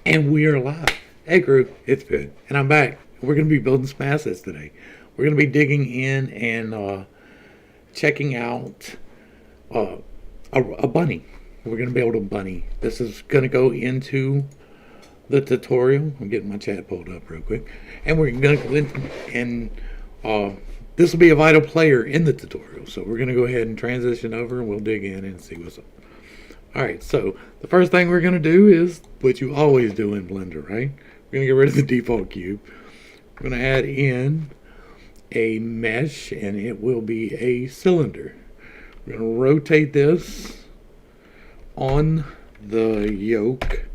And we are live. Hey crew, it's Ben, and I'm back. We're going to be building some assets today. We're going to be digging in and checking out uh, a bunny. We're going to build a bunny. This is going to go into the tutorial. I'm getting my chat pulled up real quick. And we're going to go in and this will be a vital player in the tutorial. So we're going to go ahead and transition over and we'll dig in and see what's up. Alright, so the first thing we're going to do is what you always do in Blender, right? We're going to get rid of the default cube. We're going to add in a mesh, and it will be a cylinder. We're going to rotate this on the yoke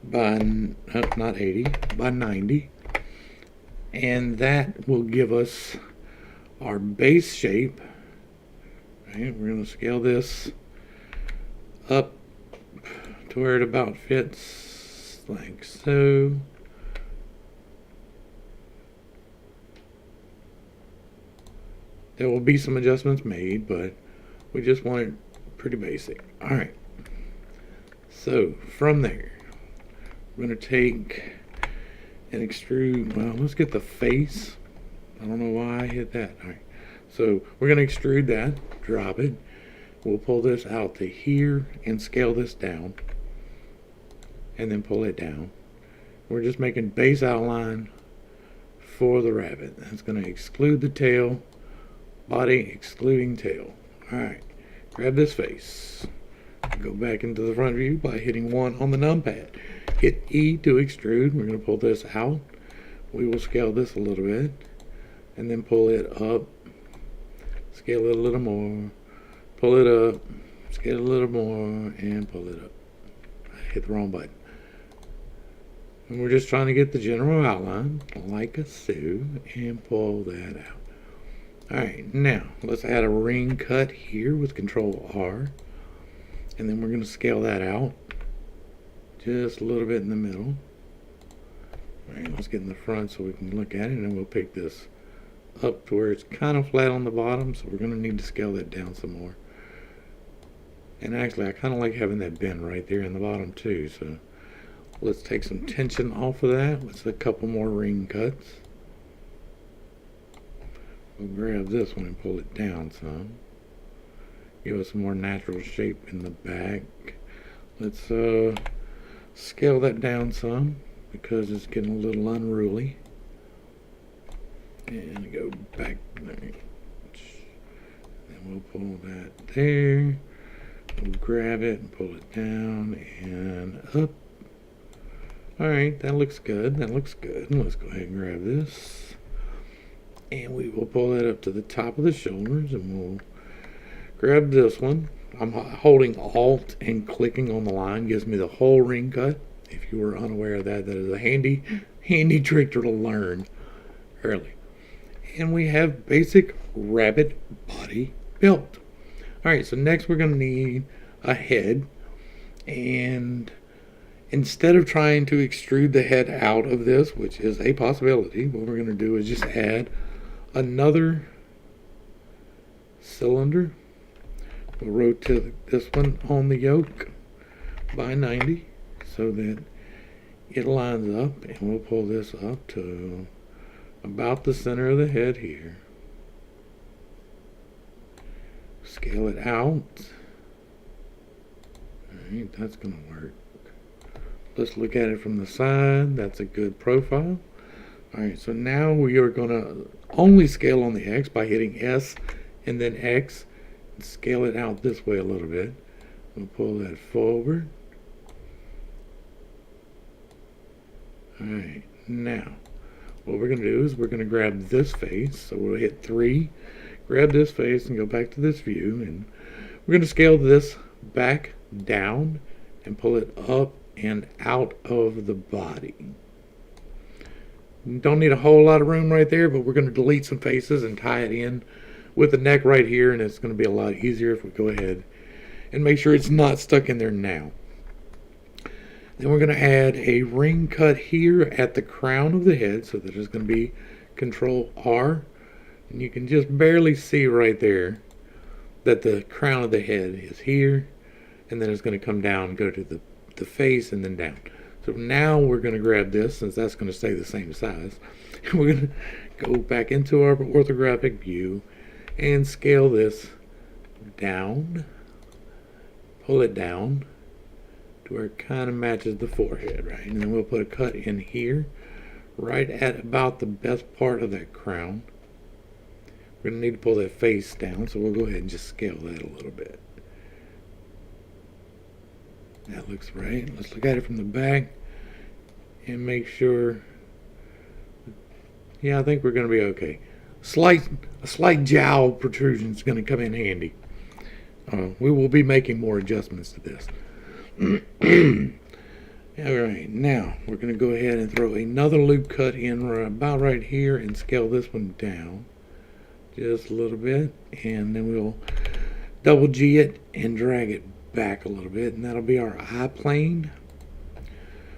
by, not 80, by 90. And that will give us our base shape. Right, we're going to scale this up to where it about fits, like so. There will be some adjustments made, but we just want it pretty basic. Alright, so from there we're going to take and extrude. Well, let's get the face. I don't know why I hit that. Alright, so we're going to extrude that, drop it. We'll pull this out to here and scale this down, and then pull it down. We're just making base outline for the rabbit. That's going to exclude the tail, body excluding tail. Alright, grab this face. Go back into the front view by hitting 1 on the numpad. Hit E to extrude. We're going to pull this out. We will scale this a little bit, and then pull it up. Scale it a little more. Pull it up, scale it a little more, and pull it up. I hit the wrong button. And we're just trying to get the general outline, like a so, and pull that out. Alright, now, let's add a ring cut here with Control R. And then we're going to scale that out, just a little bit in the middle. Alright, let's get in the front so we can look at it, and then we'll pick this up to where it's kind of flat on the bottom, so we're going to need to scale that down some more. And actually, I kind of like having that bend right there in the bottom too, so let's take some tension off of that with a couple more ring cuts. We'll grab this one and pull it down some. Give us a more natural shape in the back. Let's scale that down some because it's getting a little unruly. And go back there. Then we'll pull that there. We'll grab it and pull it down and up. Alright, that looks good. That looks good. Let's go ahead and grab this. And we will pull that up to the top of the shoulders, and we'll grab this one. I'm holding Alt and clicking on the line. Gives me the whole ring cut. If you were unaware of that, that is a handy trick to learn early. And we have basic rabbit body built. Alright, so next we're going to need a head, and instead of trying to extrude the head out of this, which is a possibility, what we're going to do is just add another cylinder. We'll rotate this one on the yoke by 90 so that it lines up, and we'll pull this up to about the center of the head here. Scale it out. Alright, that's going to work. Let's look at it from the side. That's a good profile. Alright, so now we are going to only scale on the X by hitting S and then X. And scale it out this way a little bit. We'll pull that forward. Alright, now what we're going to do is we're going to grab this face. So we'll hit 3. Grab this face and go back to this view, and we're going to scale this back down and pull it up and out of the body. Don't need a whole lot of room right there, but we're going to delete some faces and tie it in with the neck right here, and it's going to be a lot easier if we go ahead and make sure it's not stuck in there now. Then we're going to add a ring cut here at the crown of the head, so that it's going to be Control R. And you can just barely see right there that the crown of the head is here, and then it's going to come down and go to the face and then down. So So now we're going to grab this, since that's going to stay the same size. We're going to go back into our orthographic view and scale this down. Pull it down to where it kind of matches the forehead, right? And then we'll put a cut in here, right at about the best part of that crown. We're going to need to pull that face down, so we'll go ahead and just scale that a little bit. That looks right. Let's look at it from the back and make sure. Yeah, I think we're going to be okay. A slight jowl protrusion is going to come in handy. We will be making more adjustments to this. Alright, now we're going to go ahead and throw another loop cut in about right here and scale this one down just a little bit, and then we'll double G it and drag it back a little bit, and that'll be our eye plane.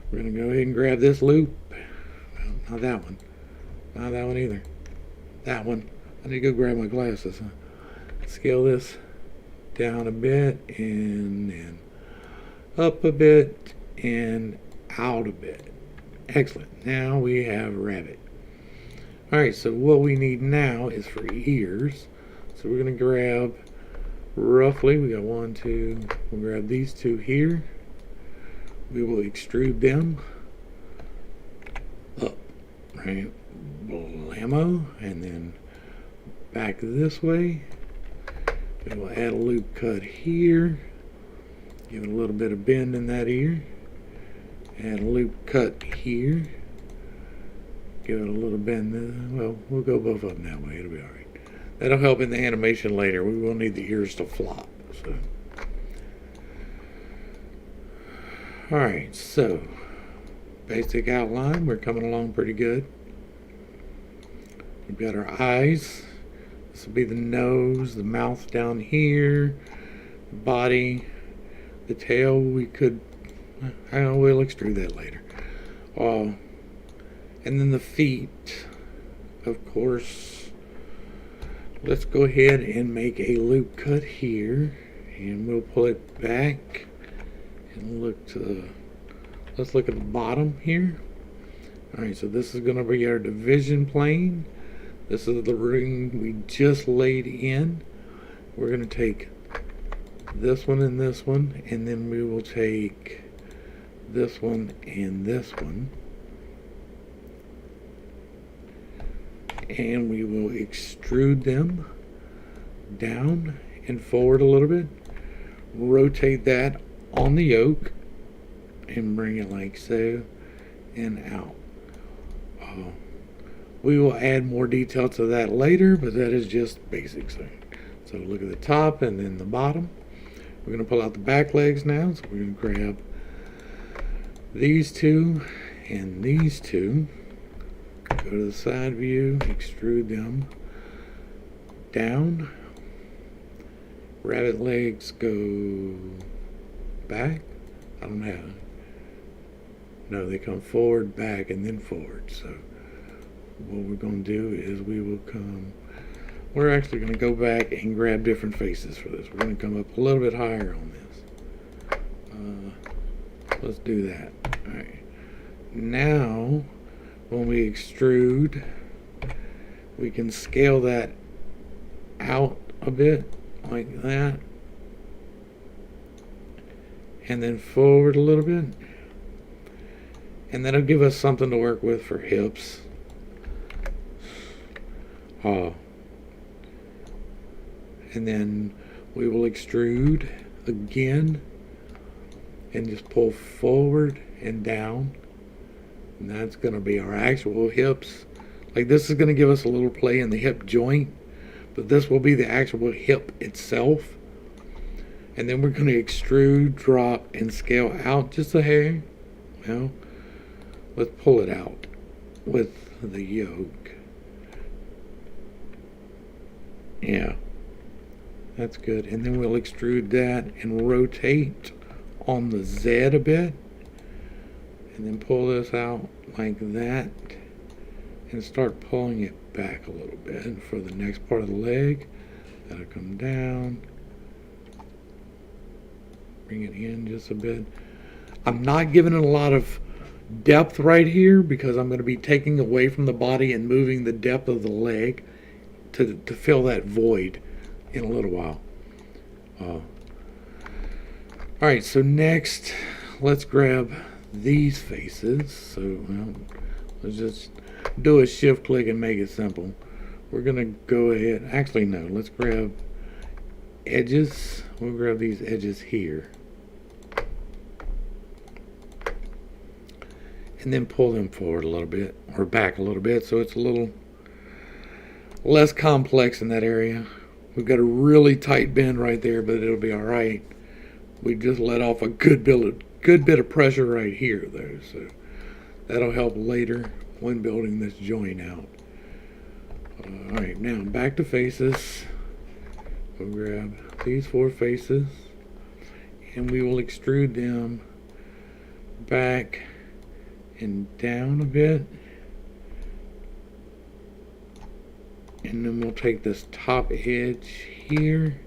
We're going to go ahead and grab this loop. Well, not that one. Not that one either. That one. I need to go grab my glasses. Scale this down a bit, and then up a bit, and out a bit. Excellent. Now we have rabbit. Alright, so what we need now is for ears. So we're going to grab roughly, we got 1, 2, we'll grab these two here. We will extrude them up, right? Blammo, and then back this way. We will add a loop cut here. Give it a little bit of bend in that ear. Add a loop cut here. Give it a little bend. Well, we'll go both of them that way. It'll be alright. That'll help in the animation later. We will need the ears to flop. So. Alright, so basic outline. We're coming along pretty good. We've got our eyes. This will be the nose, the mouth down here, the body, the tail. We could, I don't know, we'll extrude that later. And then the feet, of course. Let's go ahead and make a loop cut here, and we'll pull it back and look to the, let's look at the bottom here. Alright, so this is going to be our division plane. This is the ring we just laid in. We're going to take this one and this one, and then we will take this one and this one, and we will extrude them down and forward a little bit. Rotate that on the yoke and bring it like so and out. We will add more detail to that later, but that is just basics. So look at the top and then the bottom. We're going to pull out the back legs now. So we're going to grab these two and these two. Go to the side view, extrude them down. Rabbit legs go back. I don't know. No, they come forward, back, and then forward. So what we're going to do is we're actually going to go back and grab different faces for this. We're going to come up a little bit higher on this. Let's do that. All right. Now, when we extrude, we can scale that out a bit like that, and then forward a little bit, and that'll give us something to work with for hips. And then we will extrude again and just pull forward and down, and that's going to be our actual hips. Like, this is going to give us a little play in the hip joint, but this will be the actual hip itself. And then we're going to extrude, drop, and scale out just a hair. Well, let's pull it out with the yoke. Yeah, that's good. And then we'll extrude that and rotate on the Z a bit, and then pull this out like that and start pulling it back a little bit for the next part of the leg. That'll come down, bring it in just a bit. I'm not giving it a lot of depth right here because I'm going to be taking away from the body and moving the depth of the leg to fill that void in a little while. Alright, so next let's grab these faces. So let's just do a shift click and make it simple. We're going to go ahead, actually no, let's grab edges. We'll grab these edges here. And then pull them forward a little bit, or back a little bit, so it's a little less complex in that area. We've got a really tight bend right there, but it'll be all right. We just let off a good bit of pressure right here, though, so that'll help later when building this joint out. All right, now back to faces. We'll grab these 4 faces, and we will extrude them back and down a bit, and then we'll take this top edge here,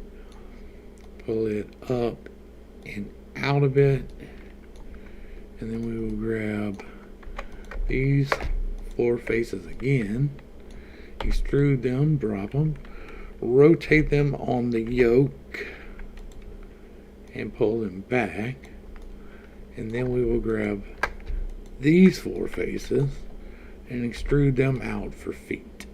pull it up and out a bit, and then we will grab these 4 faces again, extrude them, drop them, rotate them on the yoke and pull them back, and then we will grab these 4 faces and extrude them out for feet.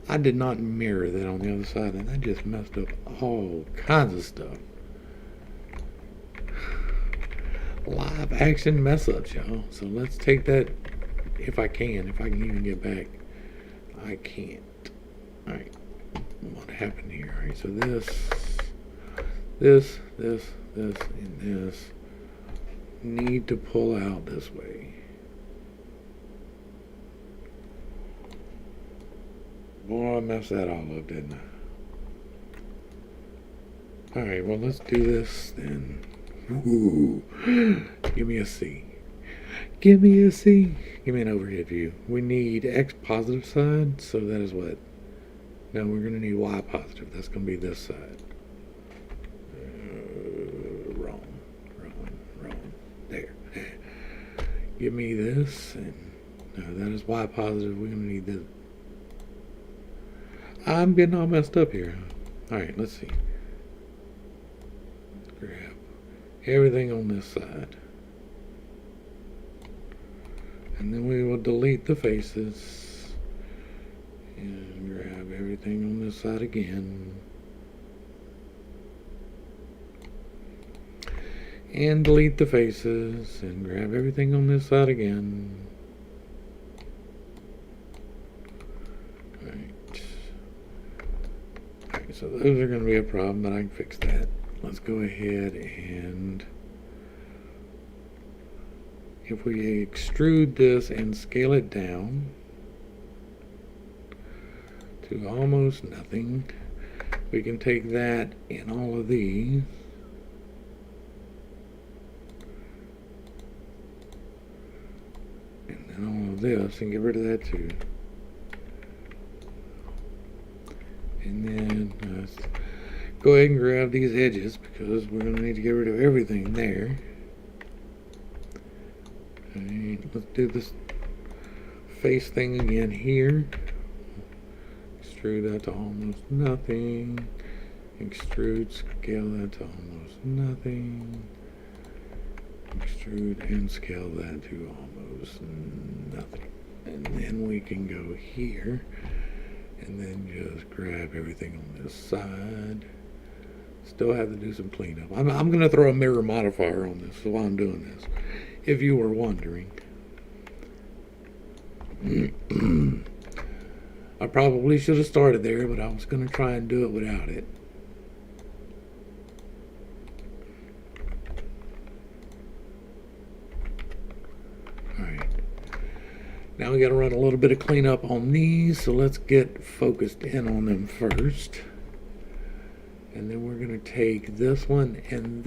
I did not mirror that on the other side, and that just messed up all kinds of stuff. Live action mess ups, y'all. So let's take that, if I can even get back. I can't. Alright, what happened here? Alright, so this, and this need to pull out this way. Boy, I messed that all up, didn't I? Alright, well, let's do this then. Ooh, give me a C. Give me a C. Give me an overhead view. We need X positive side, so that is what? Now we're going to need Y positive. That's going to be this side. Wrong. There. Give me this, and no, that is Y positive. We're going to need this. I'm getting all messed up here. Alright, let's see. Grab everything on this side. And then we will delete the faces. And grab everything on this side again. And delete the faces. And grab everything on this side again. Alright, so those are going to be a problem, but I can fix that. Let's go ahead and if we extrude this and scale it down to almost nothing, we can take that and all of these and then all of this and get rid of that too. And then let's go ahead and grab these edges because we're going to need to get rid of everything there. Alright, let's do this face thing again here. Extrude that to almost nothing. Extrude, scale that to almost nothing. Extrude and scale that to almost nothing. And then we can go here. And then just grab everything on this side. Still have to do some cleanup. I'm going to throw a mirror modifier on this while I'm doing this, if you were wondering. I probably should have started there, but I was going to try and do it without it. Alright. Now we got to run a little bit of cleanup on these, so let's get focused in on them first. And then we're going to take this one and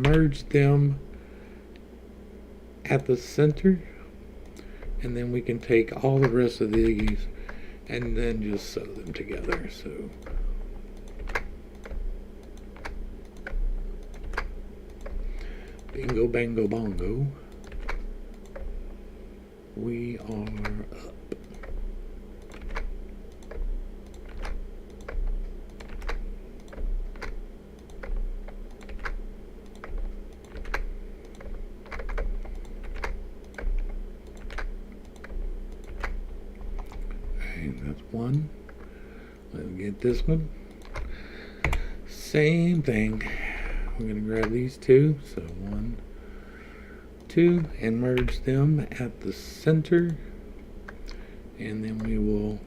merge them at the center. And then we can take all the rest of these and then just sew them together. So Bingo, bango, bongo. We are up. And that's one. Let's get this one. Same thing. We're going to grab these two. So 1, 2, and merge them at the center. And then we will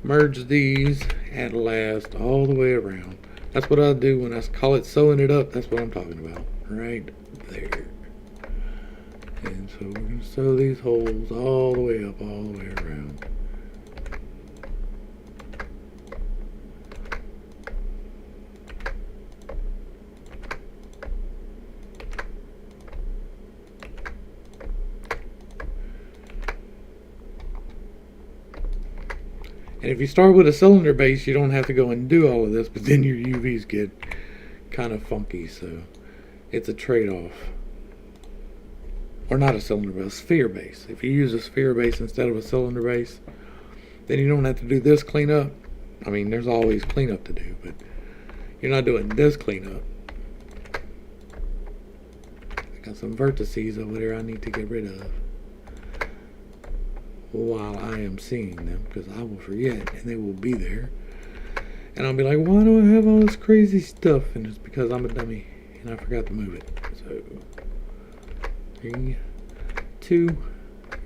merge these at last all the way around. That's what I do when I call it sewing it up. That's what I'm talking about. Right there. And so we're going to sew these holes all the way up, all the way around. And if you start with a cylinder base, you don't have to go and do all of this, but then your UVs get kind of funky, so it's a trade-off. Or not a cylinder base, a sphere base. If you use a sphere base instead of a cylinder base, then you don't have to do this cleanup. I mean, there's always cleanup to do, but you're not doing this cleanup. I got some vertices over there I need to get rid of while I am seeing them, because I will forget and they will be there and I'll be like, why do I have all this crazy stuff? And it's because I'm a dummy and I forgot to move it. So 3, 2,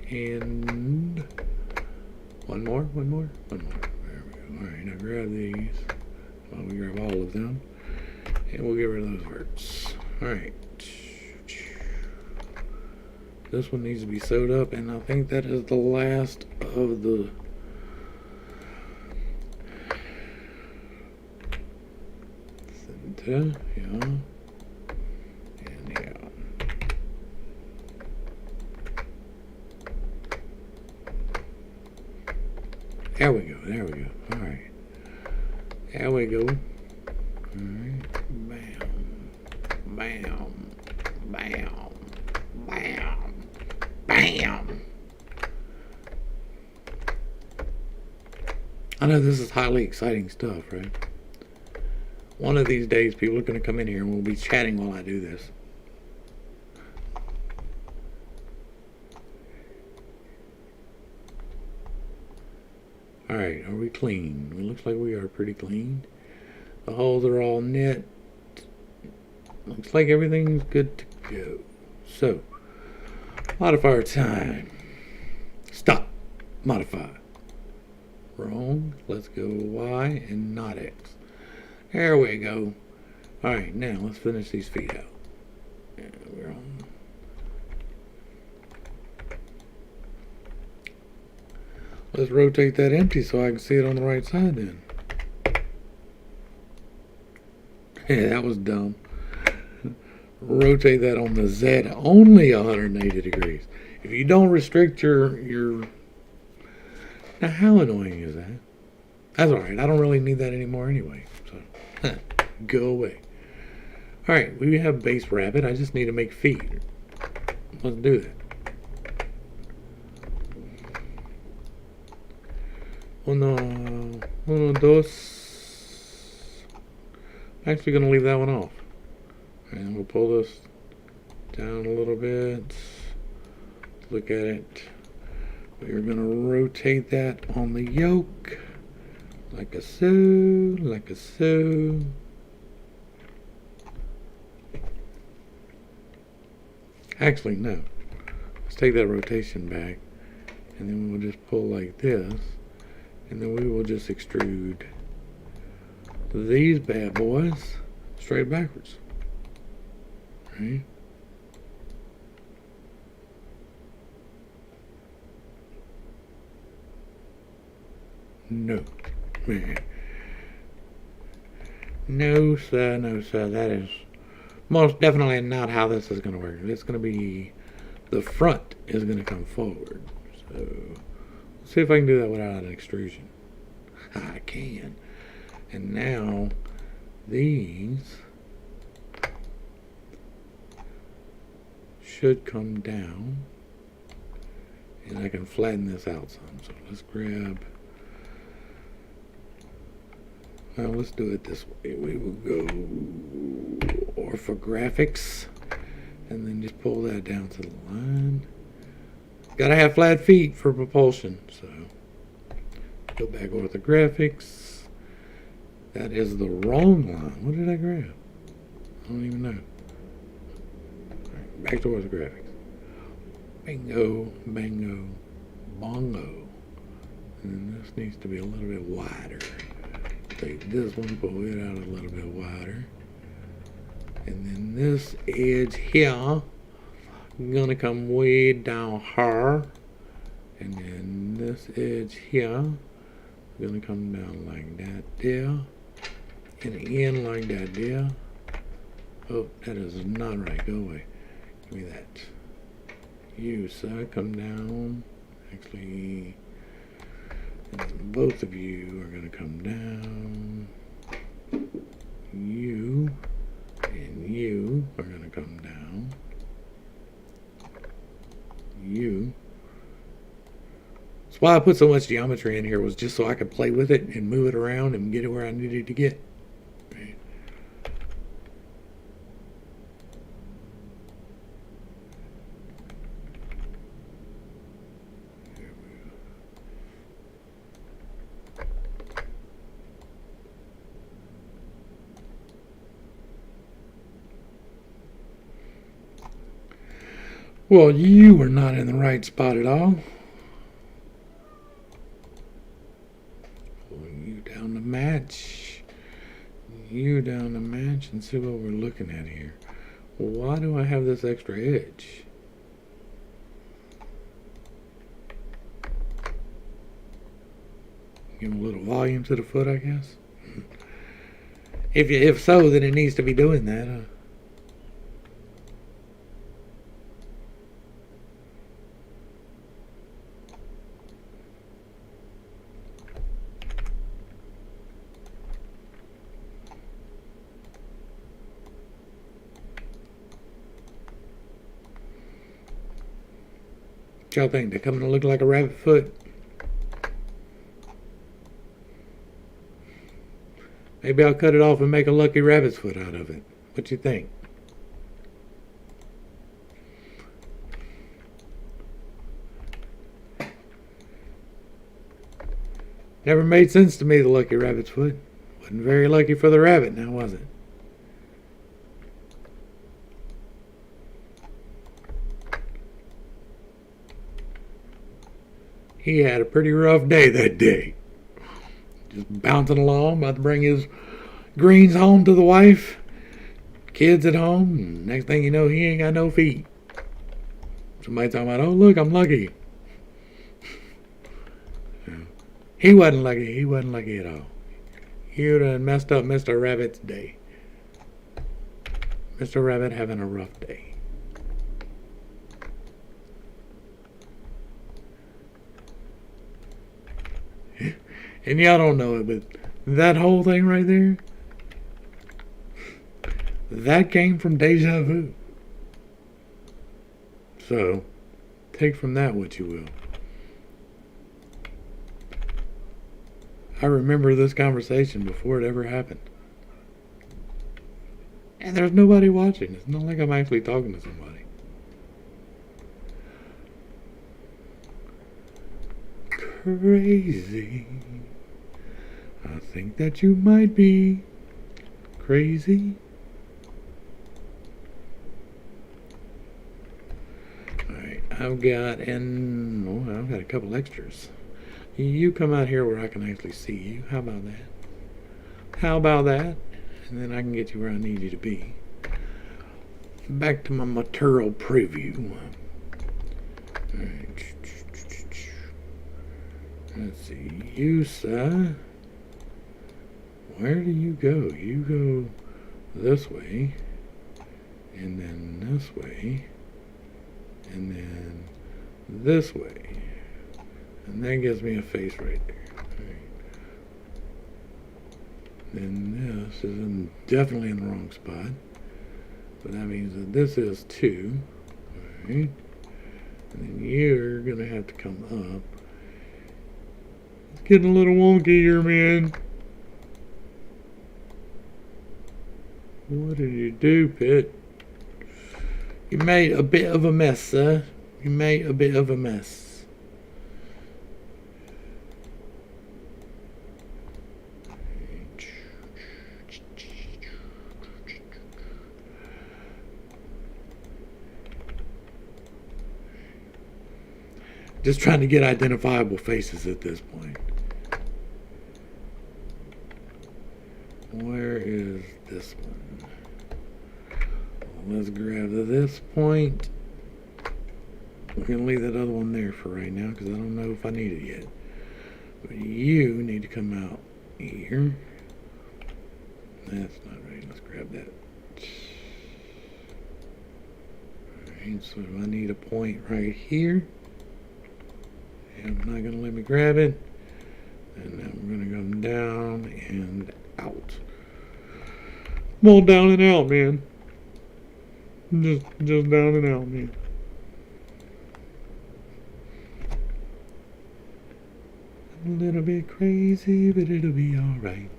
and one more. There we go. Alright, now grab these. Well, we grab all of them and we'll get rid of those verts. Alright, this one needs to be sewed up, and I think that is the last of the center, yeah, and yeah. There we go, alright. There we go. Alright, bam, bam, bam, bam. Bam! I know this is highly exciting stuff, right? One of these days, people are going to come in here and we'll be chatting while I do this. Alright, are we clean? It looks like we are pretty clean. The holes are all knit. Looks like everything's good to go. So, modifier time. Stop. Modify. Wrong. Let's go Y and not X. There we go. Alright, now let's finish these feet out. And we're on. Let's rotate that empty so I can see it on the right side then. Yeah, that was dumb. Rotate that on the Z only 180 degrees. If you don't restrict your now how annoying is that? That's alright, I don't really need that anymore anyway. So go away. Alright, we have base rabbit. I just need to make feet. Let's do that. 1, 2. I'm actually going to leave that one off. And we'll pull this down a little bit. Look at it. We're going to rotate that on the yoke. Like a so, like a so. Actually, no. Let's take that rotation back. And then we'll just pull like this. And then we will just extrude these bad boys straight backwards. Right? No. No, sir, no, sir. That is most definitely not how this is going to work. It's going to be, the front is going to come forward. So, let's see if I can do that without an extrusion. I can. And now, these should come down. And I can flatten this out some. So let's grab, well, let's do it this way. We will go orthographics and then just pull that down to the line. Gotta have flat feet for propulsion, so go back orthographics. That is the wrong line. What did I grab? I don't even know. Right, back to orthographics. Bingo, bango, bongo. And then this needs to be a little bit wider. Take this one, pull it out a little bit wider. And then this edge here, gonna come way down here. And then this edge here, gonna come down like that there. And in like that there. Oh, that is not right. Go away. Give me that. You, sir, come down. Actually, both of you are going to come down. You and you are going to come down. You. That's why I put so much geometry in here, was just so I could play with it and move it around and get it where I needed to get. Well, you were not in the right spot at all. Pulling you down to match. You down to match and see what we're looking at here. Why do I have this extra edge? Give a little volume to the foot, I guess. If so, then it needs to be doing that. What y'all think? They're coming to look like a rabbit foot? Maybe I'll cut it off and make a lucky rabbit's foot out of it. What you think? Never made sense to me, the lucky rabbit's foot. Wasn't very lucky for the rabbit, now was it? He had a pretty rough day that day. Just bouncing along, about to bring his greens home to the wife. Kids at home. And next thing you know, he ain't got no feet. Somebody talking about, oh, look, I'm lucky. He wasn't lucky. He wasn't lucky at all. He would have messed up Mr. Rabbit's day. Mr. Rabbit having a rough day. And y'all don't know it, but that whole thing right there, that came from Deja Vu. So, take from that what you will. I remember this conversation before it ever happened. And there's nobody watching. It's not like I'm actually talking to somebody. Crazy. I think that you might be crazy. Alright, I've got a couple extras. You come out here where I can actually see you. How about that? How about that? And then I can get you where I need you to be. Back to my material preview. Alright. Let's see. You, sir. Where do you go? You go this way, and then this way, and then this way. And that gives me a face right there. Right. Then this is definitely in the wrong spot. But that means that this is 2. Okay. And then you're gonna have to come up. It's getting a little wonky here, man. What did you do, Pit? You made a bit of a mess, sir. You made a bit of a mess. Just trying to get identifiable faces at this point. Where is this one? Well, let's grab this point. We're going to leave that other one there for right now because I don't know if I need it yet. But you need to come out here. That's not right. Let's grab that. Alright, so I need a point right here. I'm not going to let me grab it. And then we're going to come down and out. I'm all down and out, man. Just down and out, man. I'm a little bit crazy, but it'll be alright.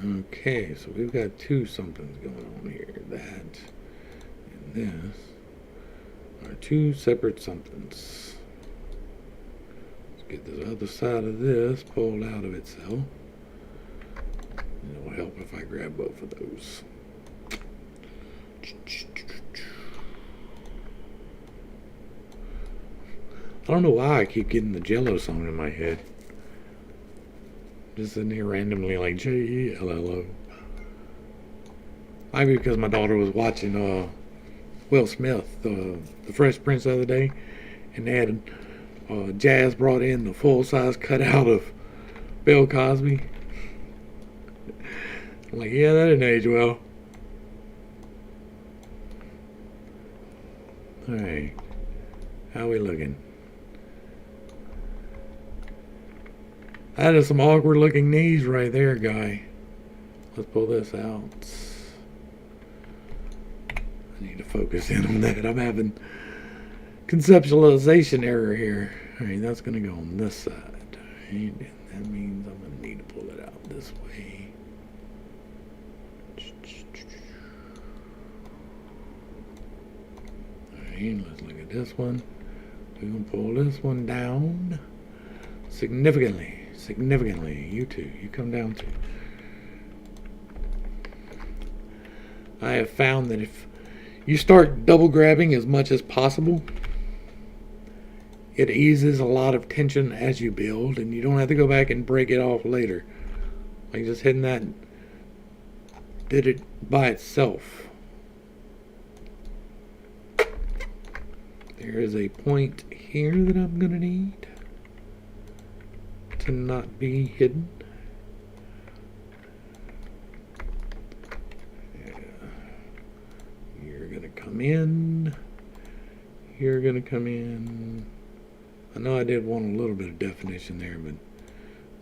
Okay, so we've got two somethings going on here. That and this are two separate somethings. Let's get this other side of this pulled out of itself. It'll help if I grab both of those. I don't know why I keep getting the Jello song in my head. Just sitting here randomly like Jello. Maybe because my daughter was watching Will Smith, the Fresh Prince the other day, and they had Jazz brought in the full-size cutout of Bill Cosby. I'm like, yeah, that didn't age well. Alright, how we looking? That is some awkward looking knees right there, guy. Let's pull this out. I need to focus in on that. I'm having conceptualization error here. Alright, that's going to go on this side. Alright, and that means I'm going to need to pull it out this way. Alright, let's look at this one. We're going to pull this one down significantly. You two, you come down too. I have found that if you start double grabbing as much as possible, it eases a lot of tension as you build, and you don't have to go back and break it off later. Like just hitting that did it by itself. There is a point here that I'm gonna need to not be hidden. Yeah. You're gonna come in. You're gonna come in. I know I did want a little bit of definition there, but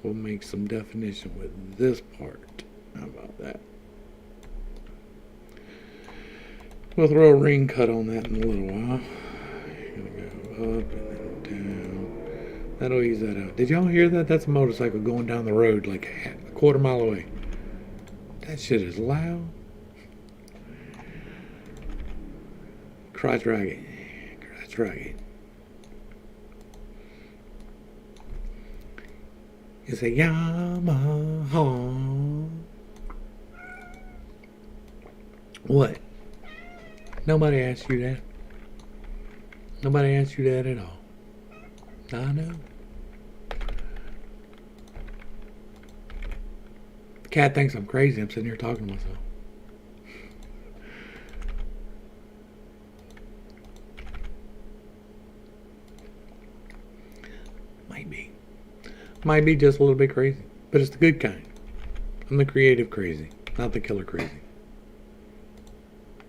we'll make some definition with this part. How about that? We'll throw a ring cut on that in a little while. You're gonna go up and then down. That'll ease that out. Did y'all hear that? That's a motorcycle going down the road like a quarter mile away. That shit is loud. Crotch rocket. Crotch rocket. It's a Yamaha. What? Nobody asked you that. Nobody asked you that at all. I know. The cat thinks I'm crazy. I'm sitting here talking to myself. Might be just a little bit crazy. But it's the good kind. I'm the creative crazy, not the killer crazy.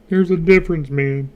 There's a difference, man.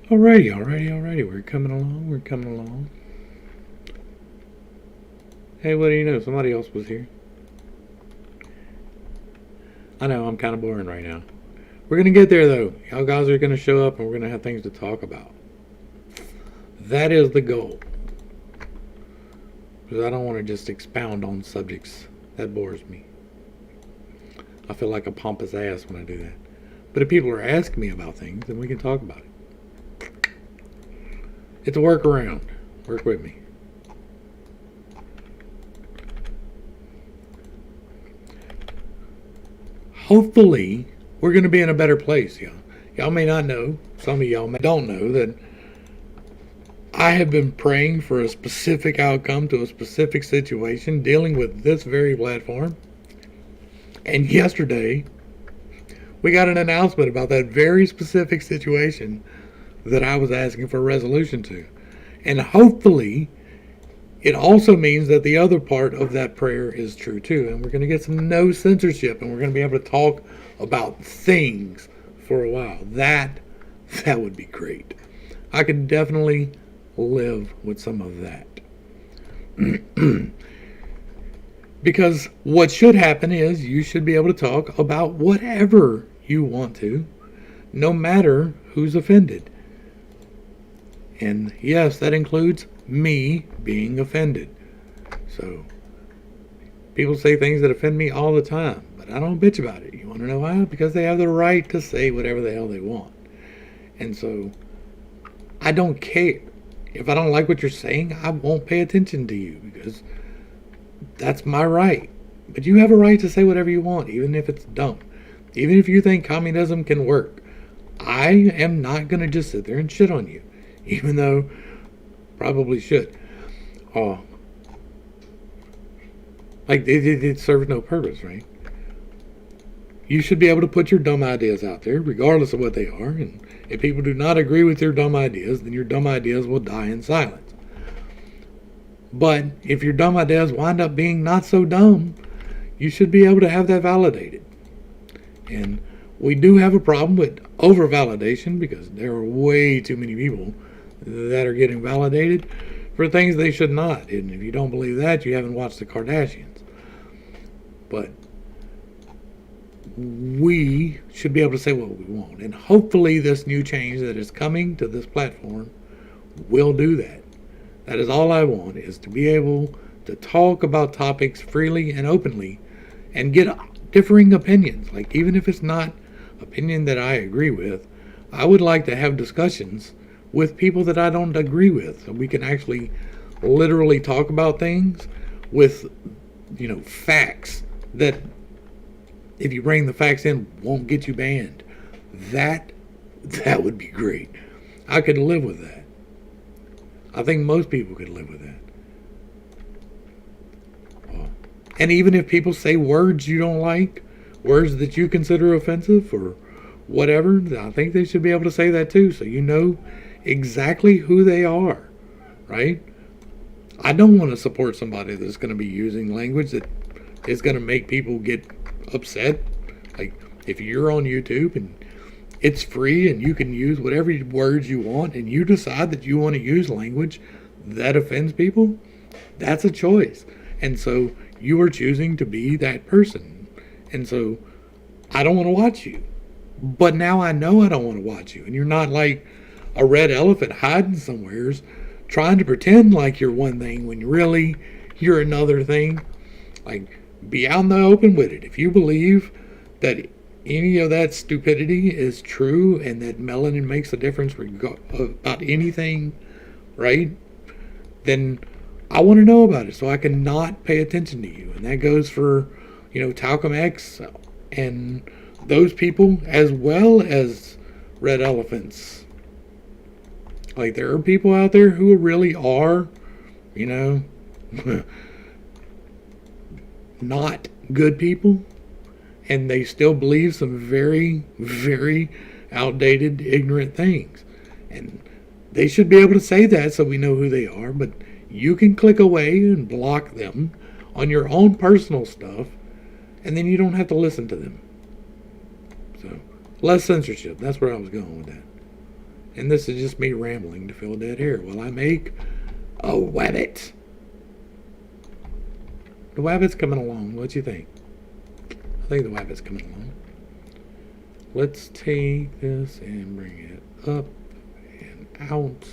Alrighty. We're coming along. Hey, what do you know? Somebody else was here. I know, I'm kind of boring right now. We're going to get there, though. Y'all guys are going to show up and we're going to have things to talk about. That is the goal. Because I don't want to just expound on subjects. That bores me. I feel like a pompous ass when I do that. But if people are asking me about things, then we can talk about it. It's a workaround. Work with me. Hopefully, we're going to be in a better place, y'all. Y'all may not know, some of y'all don't know, that I have been praying for a specific outcome to a specific situation dealing with this very platform. And yesterday, we got an announcement about that very specific situation that I was asking for a resolution to. And hopefully, it also means that the other part of that prayer is true too. And we're going to get some no censorship and we're going to be able to talk about things for a while. That would be great. I could definitely live with some of that. Because what should happen is you should be able to talk about whatever you want to, no matter who's offended. And yes, that includes me being offended. So, people say things that offend me all the time, but I don't bitch about it. You want to know why? Because they have the right to say whatever the hell they want. And so, I don't care. If I don't like what you're saying, I won't pay attention to you because that's my right. But you have a right to say whatever you want, even if it's dumb. Even if you think communism can work. I am not going to just sit there and shit on you, even though probably should. Like it serves no purpose, right? You should be able to put your dumb ideas out there, regardless of what they are. And if people do not agree with your dumb ideas, then your dumb ideas will die in silence. But if your dumb ideas wind up being not so dumb, you should be able to have that validated. And we do have a problem with over-validation because there are way too many people that are getting validated for things they should not. And if you don't believe that, you haven't watched the Kardashians. But we should be able to say what we want. And hopefully this new change that is coming to this platform will do that. That is all I want, is to be able to talk about topics freely and openly and get differing opinions. Like, even if it's not opinion that I agree with, I would like to have discussions with people that I don't agree with, so we can actually literally talk about things with, facts that, if you bring the facts in, won't get you banned. That would be great. I could live with that. I think most people could live with that. And even if people say words you don't like, words that you consider offensive or whatever, I think they should be able to say that too, so you know exactly who they are, right? I don't want to support somebody that's going to be using language that is going to make people get upset. Like, if you're on YouTube and it's free and you can use whatever words you want and you decide that you want to use language that offends people, that's a choice. And so you are choosing to be that person. And so I don't want to watch you. But now I know I don't want to watch you. And you're not like a red elephant hiding somewheres trying to pretend like you're one thing when really you're another thing. Like, be out in the open with it. If you believe that any of that stupidity is true and that melanin makes a difference about anything, right? Then I want to know about it so I can not pay attention to you. And that goes for, Talcum X and those people as well as red elephants. Like, there are people out there who really are, not good people. And they still believe some very, very outdated, ignorant things. And they should be able to say that so we know who they are. But you can click away and block them on your own personal stuff. And then you don't have to listen to them. So, less censorship. That's where I was going with that. And this is just me rambling to fill dead air while I make a wabbit. The wabbit's coming along. What you think? I think the wabbit's coming along. Let's take this and bring it up and out.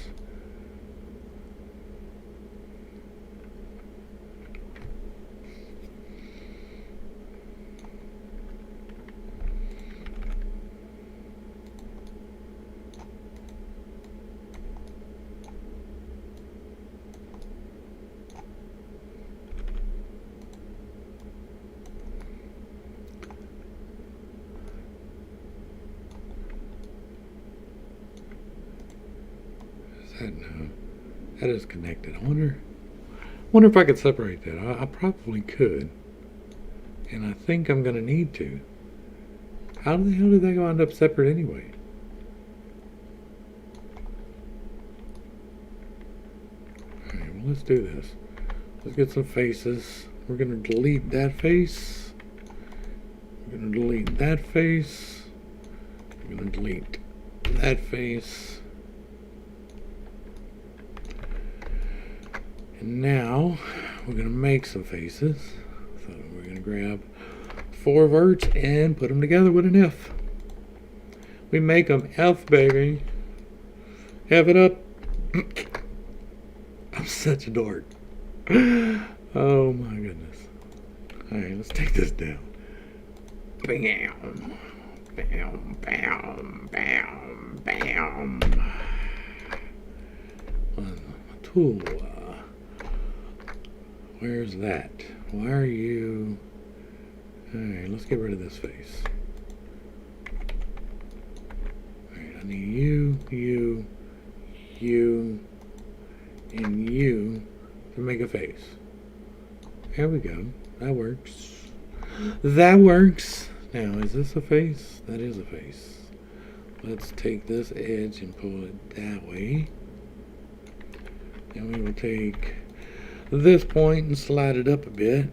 No, that is connected. I wonder if I could separate that. I probably could, and I think I'm gonna need to. How the hell did they wind up separate anyway? Alright, well, let's do this. Let's get some faces. We're gonna delete that face. We're gonna delete that face. We're gonna delete that face. And now we're going to make some faces. So we're going to grab 4 verts and put them together with an F. We make them F, baby. F it up. I'm such a dork. Oh my goodness. Alright, let's take this down. Bam. Bam, bam, bam, bam. Tool. Where's that? Why are you... Alright, let's get rid of this face. Alright, I need you, and you to make a face. There we go. That works. That works. Now, is this a face? That is a face. Let's take this edge and pull it that way. Then we will take this point and slide it up a bit.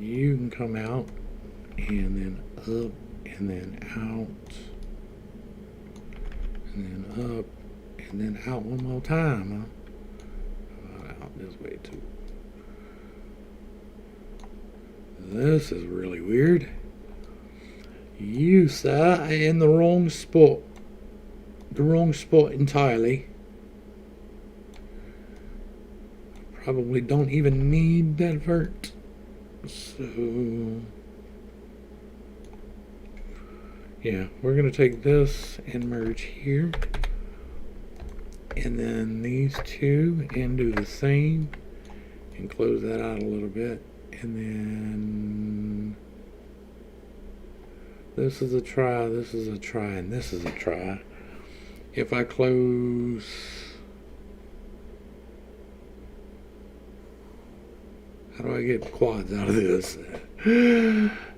You can come out and then up and then out and then up and then out one more time. Out this way too. This is really weird. You, sir, are in the wrong spot. The wrong spot entirely. Probably don't even need that vert. So, yeah, we're going to take this and merge here. And then these two and do the same. And close that out a little bit. And then... this is a try, this is a try, and this is a try. If I close... how do I get quads out of this?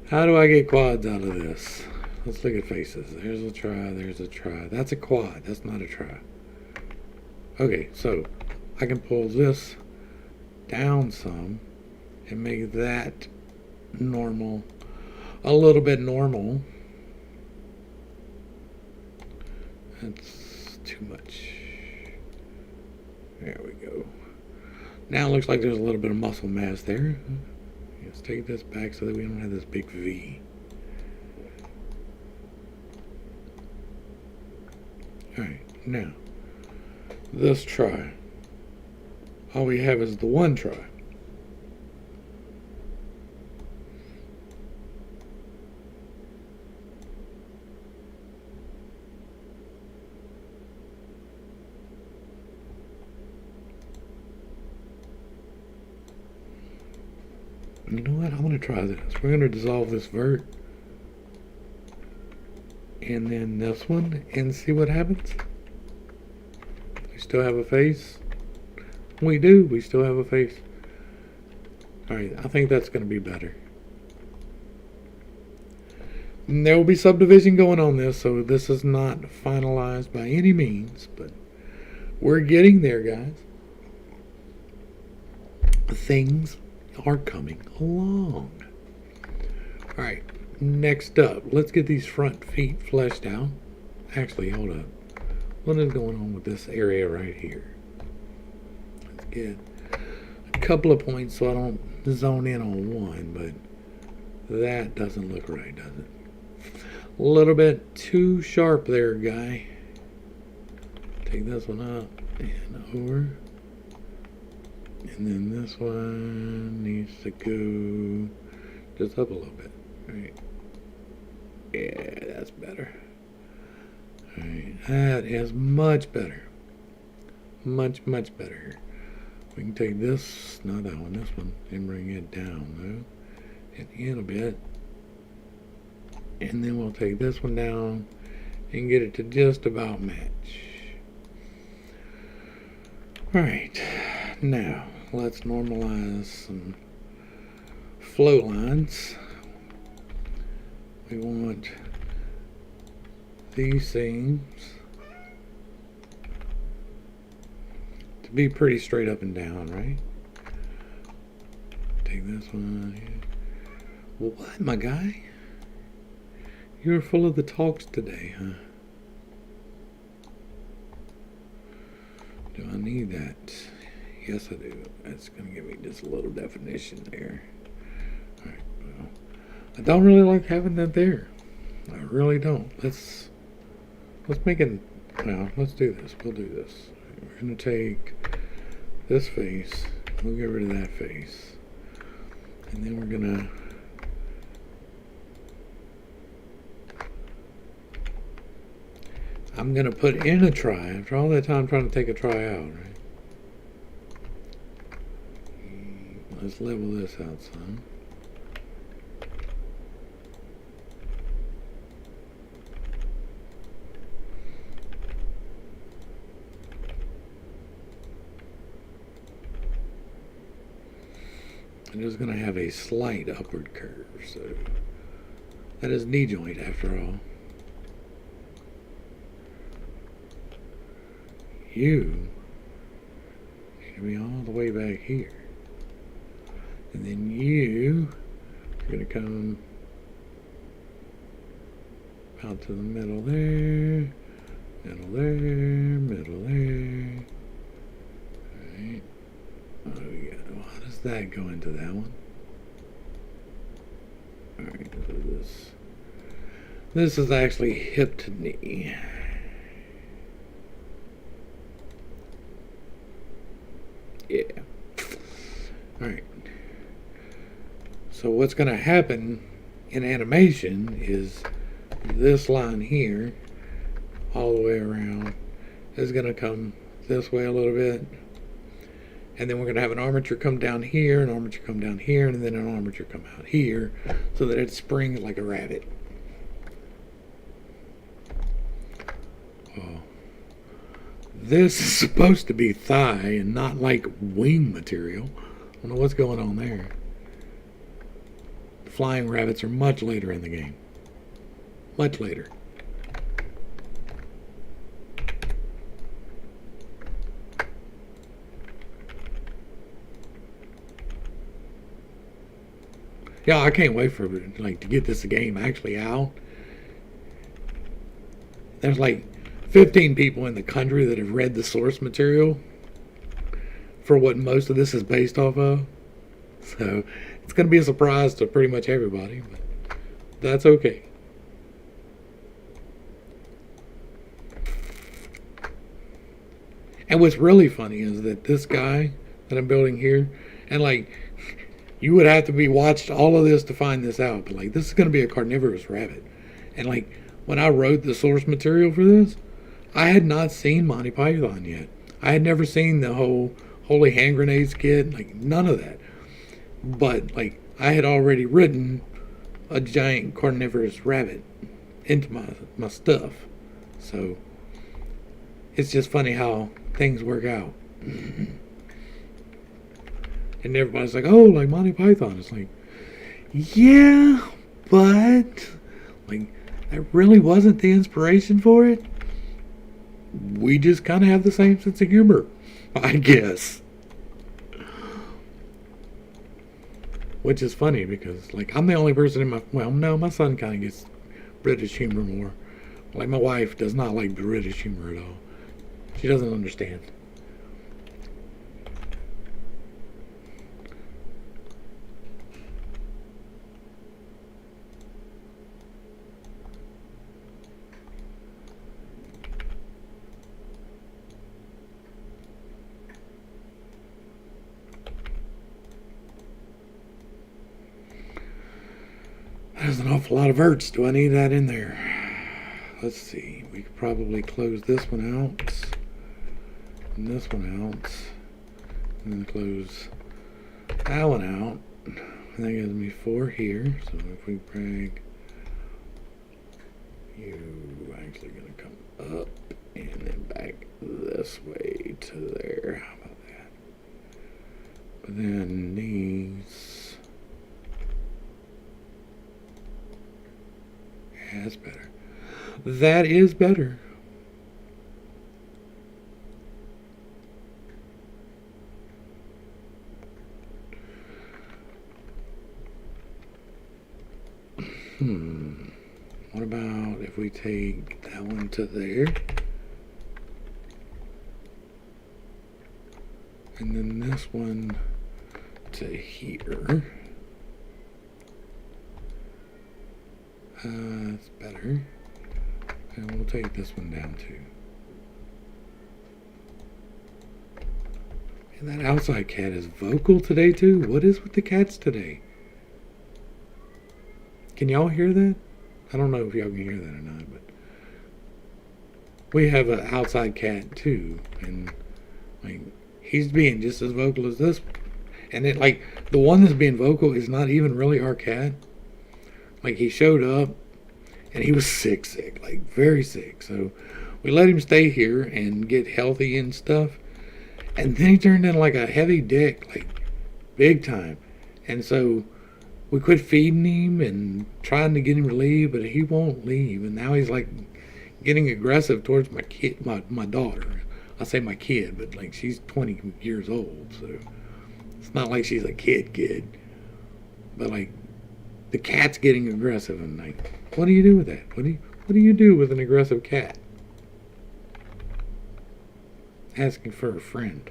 How do I get quads out of this? Let's look at faces. There's a try, there's a try. That's a quad, that's not a try. Okay, so I can pull this down some and make that normal. A little bit normal. That's too much. There we go. Now it looks like there's a little bit of muscle mass there. Let's take this back so that we don't have this big V. Alright, now this try. All we have is the one try. You know what? I'm going to try this. We're going to dissolve this vert. And then this one. And see what happens. We still have a face. We do. We still have a face. Alright. I think that's going to be better. And there will be subdivision going on this. So this is not finalized by any means. But we're getting there, guys. Things are coming along. Alright, next up, let's get these front feet fleshed out. Actually, hold up. What is going on with this area right here? Let's get a couple of points so I don't zone in on one, but that doesn't look right, does it? A little bit too sharp there, guy. Take this one up and over. And then this one needs to go just up a little bit. Right. Yeah, that's better. Alright, that is much better. Much better. We can take this, not that one, this one, and bring it down though. And in a bit. And then we'll take this one down and get it to just about match. Alright, now let's normalize some flow lines. We want these seams to be pretty straight up and down, right? Take this one here. What, my guy? You're full of the talks today, huh? Do I need that? Yes, I do. That's going to give me just a little definition there. Alright, well, I don't really like having that there. I really don't. Let's make it, well, let's do this. We'll do this. We're going to take this face. We'll get rid of that face. And then we're going to I'm going to put in a try. After all that time trying to take a try out, right? Let's level this out some. It is going to have a slight upward curve, so that is knee joint after all. You need to be all the way back here. And then you are going to come out to the middle there, middle there, middle there. Alright. What do we got? Well, how does that go into that one? Alright, so this is actually hip to knee. Yeah. Alright. So what's going to happen in animation is this line here, all the way around, is going to come this way a little bit. And then we're going to have an armature come down here, an armature come down here, and then an armature come out here, so that it springs like a rabbit. Oh. This is supposed to be thigh and not like wing material. I don't know what's going on there. Flying rabbits are much later in the game. Much later. Yeah, I can't wait for to get this game actually out. There's like 15 people in the country that have read the source material for what most of this is based off of. So it's going to be a surprise to pretty much everybody, but that's okay. And what's really funny is that this guy that I'm building here, and you would have to be watched all of this to find this out, but this is going to be a carnivorous rabbit. And when I wrote the source material for this, I had not seen Monty Python yet. I had never seen the whole Holy Hand Grenades kit, none of that. But I had already written a giant carnivorous rabbit into my stuff. So it's just funny how things work out. And everybody's like, oh, like Monty Python. It's like, yeah, but that really wasn't the inspiration for it. We just kind of have the same sense of humor, I guess. which is funny because like I'm the only person in my well, no, my son kind of gets British humor more. Like my wife does not like British humor at all. She doesn't understand. There's an awful lot of verts. Do I need that in there? Let's see. We could probably close this one out. And this one out. And then close that one out. And that gives me 4 here. So if we drag you actually going to come up and then back this way to there. How about that? But then these. Yeah, that's better. That is better. What about if we take that one to there? And then this one to here. That's better. And we'll take this one down too. And that outside cat is vocal today too. What is with the cats today? Can y'all hear that? I don't know if y'all can hear that or not, but we have an outside cat too, and like he's being just as vocal as this one. And it like the one that's being vocal is not even really our cat. Like he showed up and he was sick, like very sick. So we let him stay here and get healthy and stuff. And then he turned into like a heavy dick, like big time. And so we quit feeding him and trying to get him to leave, but he won't leave. And now he's like getting aggressive towards my kid, my daughter. I say my kid, but like she's 20 years old, so it's not like she's a kid. But like the cat's getting aggressive, and like, what do you do with that? What do you do with an aggressive cat? Asking for a friend.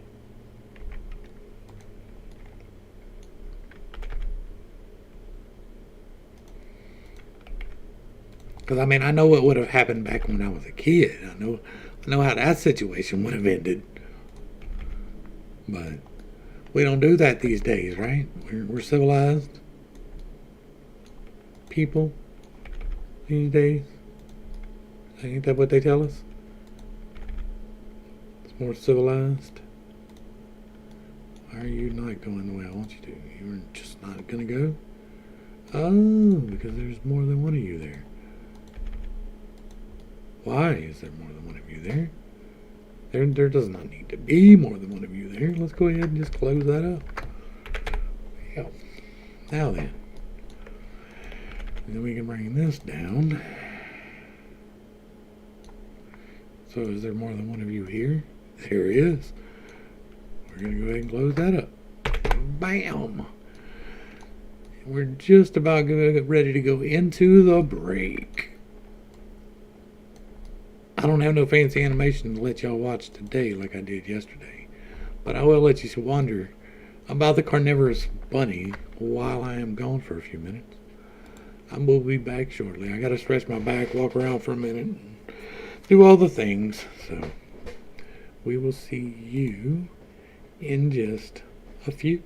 Because I mean, I know what would have happened back when I was a kid. I know how that situation would have ended. But we don't do that these days, right? We're civilized people these days. Ain't that what they tell us? It's more civilized. Why are you not going the way I want you to? You're just not gonna go? Oh, because there's more than one of you there. Why is there more than one of you there? There does not need to be more than one of you there. Let's go ahead and just close that up. Yeah. Now then. And then we can bring this down. So is there more than one of you here? There is. We're going to go ahead and close that up. Bam! We're just about ready to go into the break. I don't have no fancy animation to let y'all watch today like I did yesterday. But I will let you wonder about the carnivorous bunny while I am gone for a few minutes. I will be back shortly. I got to stretch my back, walk around for a minute, and do all the things. So we will see you in just a few.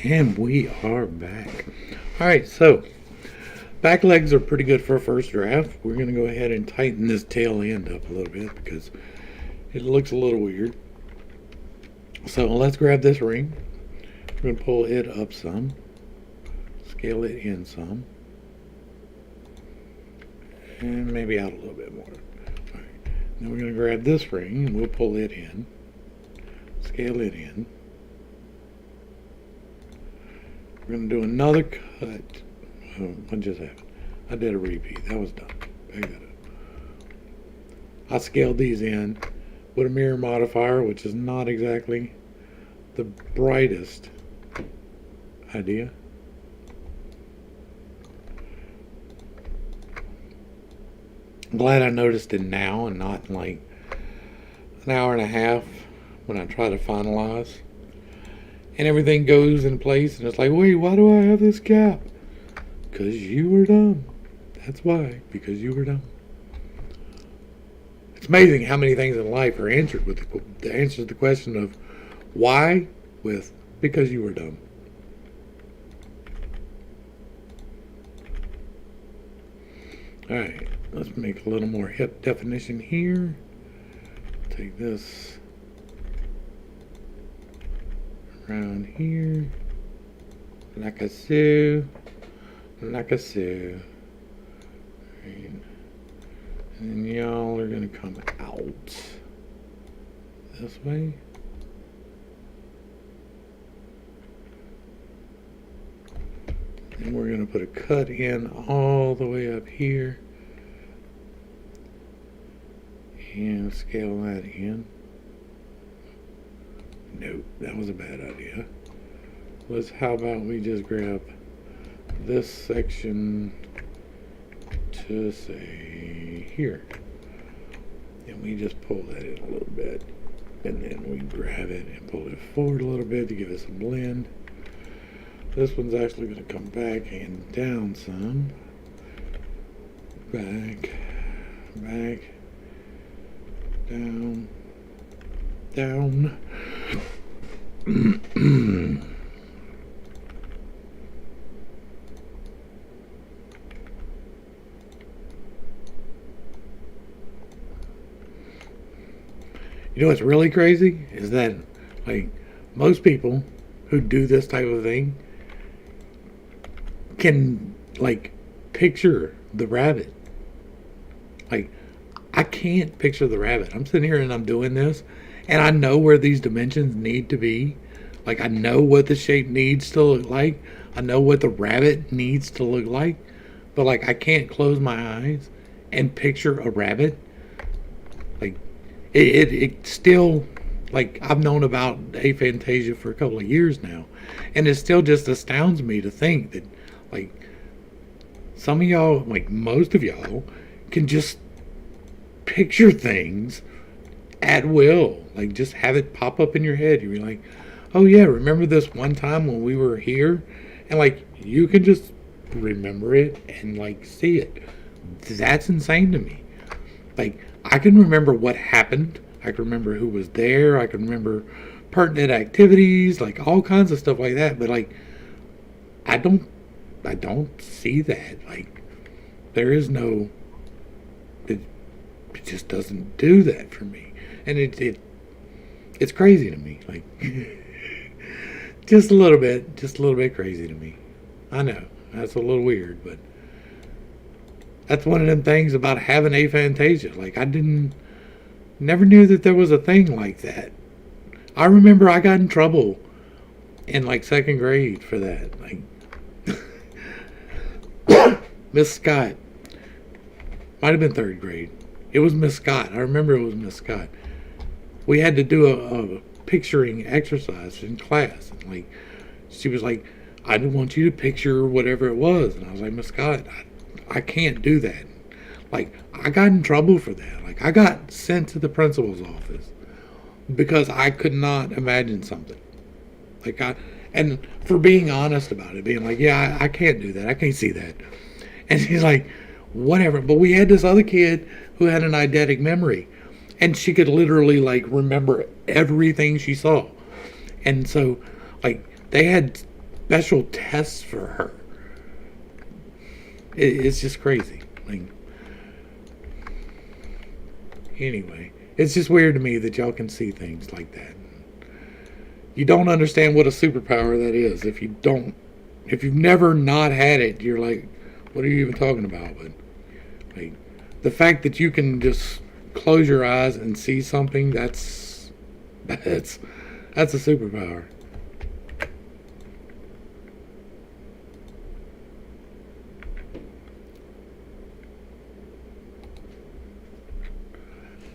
And we are back. Alright, so back legs are pretty good for a first draft. We're going to go ahead and tighten this tail end up a little bit because it looks a little weird. So let's grab this ring. We're going to pull it up some. Scale it in some. And maybe out a little bit more. Alright, then we're going to grab this ring and we'll pull it in. Scale it in. We're going to do another cut. Oh, what just happened? I did a repeat. That was dumb. Back that up. I scaled these in with a mirror modifier, which is not exactly the brightest idea. I'm glad I noticed it now and not in like an hour and a half when I try to finalize. And everything goes in place, and it's like, wait, why do I have this gap? Because you were dumb. That's why. Because you were dumb. It's amazing how many things in life are answered with the answer to the question of why with because you were dumb. Alright, let's make a little more hip definition here. Take this around here, like a so, like a so. Right. And y'all are gonna come out this way. And we're gonna put a cut in all the way up here and scale that in. Nope, that was a bad idea. How about we just grab this section to say here. And we just pull that in a little bit. And then we grab it and pull it forward a little bit to give it some blend. This one's actually going to come back and down some. Back, back, down, down. You know what's really crazy is that, like, most people who do this type of thing can, like, picture the rabbit. Like, I can't picture the rabbit. I'm sitting here and I'm doing this, and I know where these dimensions need to be. Like, I know what the shape needs to look like. I know what the rabbit needs to look like. But, like, I can't close my eyes and picture a rabbit. Like, it still, like, I've known about aphantasia for a couple of years now. And it still just astounds me to think that, like, some of y'all, like, most of y'all, can just picture things at will. Like, just have it pop up in your head. You're like, oh yeah, remember this one time when we were here? And, like, you can just remember it and, like, see it. That's insane to me. Like, I can remember what happened. I can remember who was there. I can remember pertinent activities, like all kinds of stuff like that. But, like, I don't see that. Like, there is no, it just doesn't do that for me. And it's crazy to me. Like, just a little bit crazy to me. I know, that's a little weird, but that's one of them things about having aphantasia. Like, I never knew that there was a thing like that. I remember I got in trouble in, like, second grade for that. Like, Miss Scott, might have been third grade. It was Miss Scott. I remember it was Miss Scott. We had to do a picturing exercise in class. And, like, she was like, I want you to picture whatever it was. And I was like, Miss Scott, I can't do that. Like, I got in trouble for that. Like, I got sent to the principal's office because I could not imagine something. Like, and for being honest about it, being like, yeah, I can't do that. I can't see that. And she's like, whatever. But we had this other kid who had an eidetic memory, and she could literally, like, remember everything she saw. And so, like, they had special tests for her. It's just crazy. Like, anyway, it's just weird to me that y'all can see things like that. You don't understand what a superpower that is. If you've never not had it, you're like, what are you even talking about? But like, the fact that you can just close your eyes and see something, that's a superpower.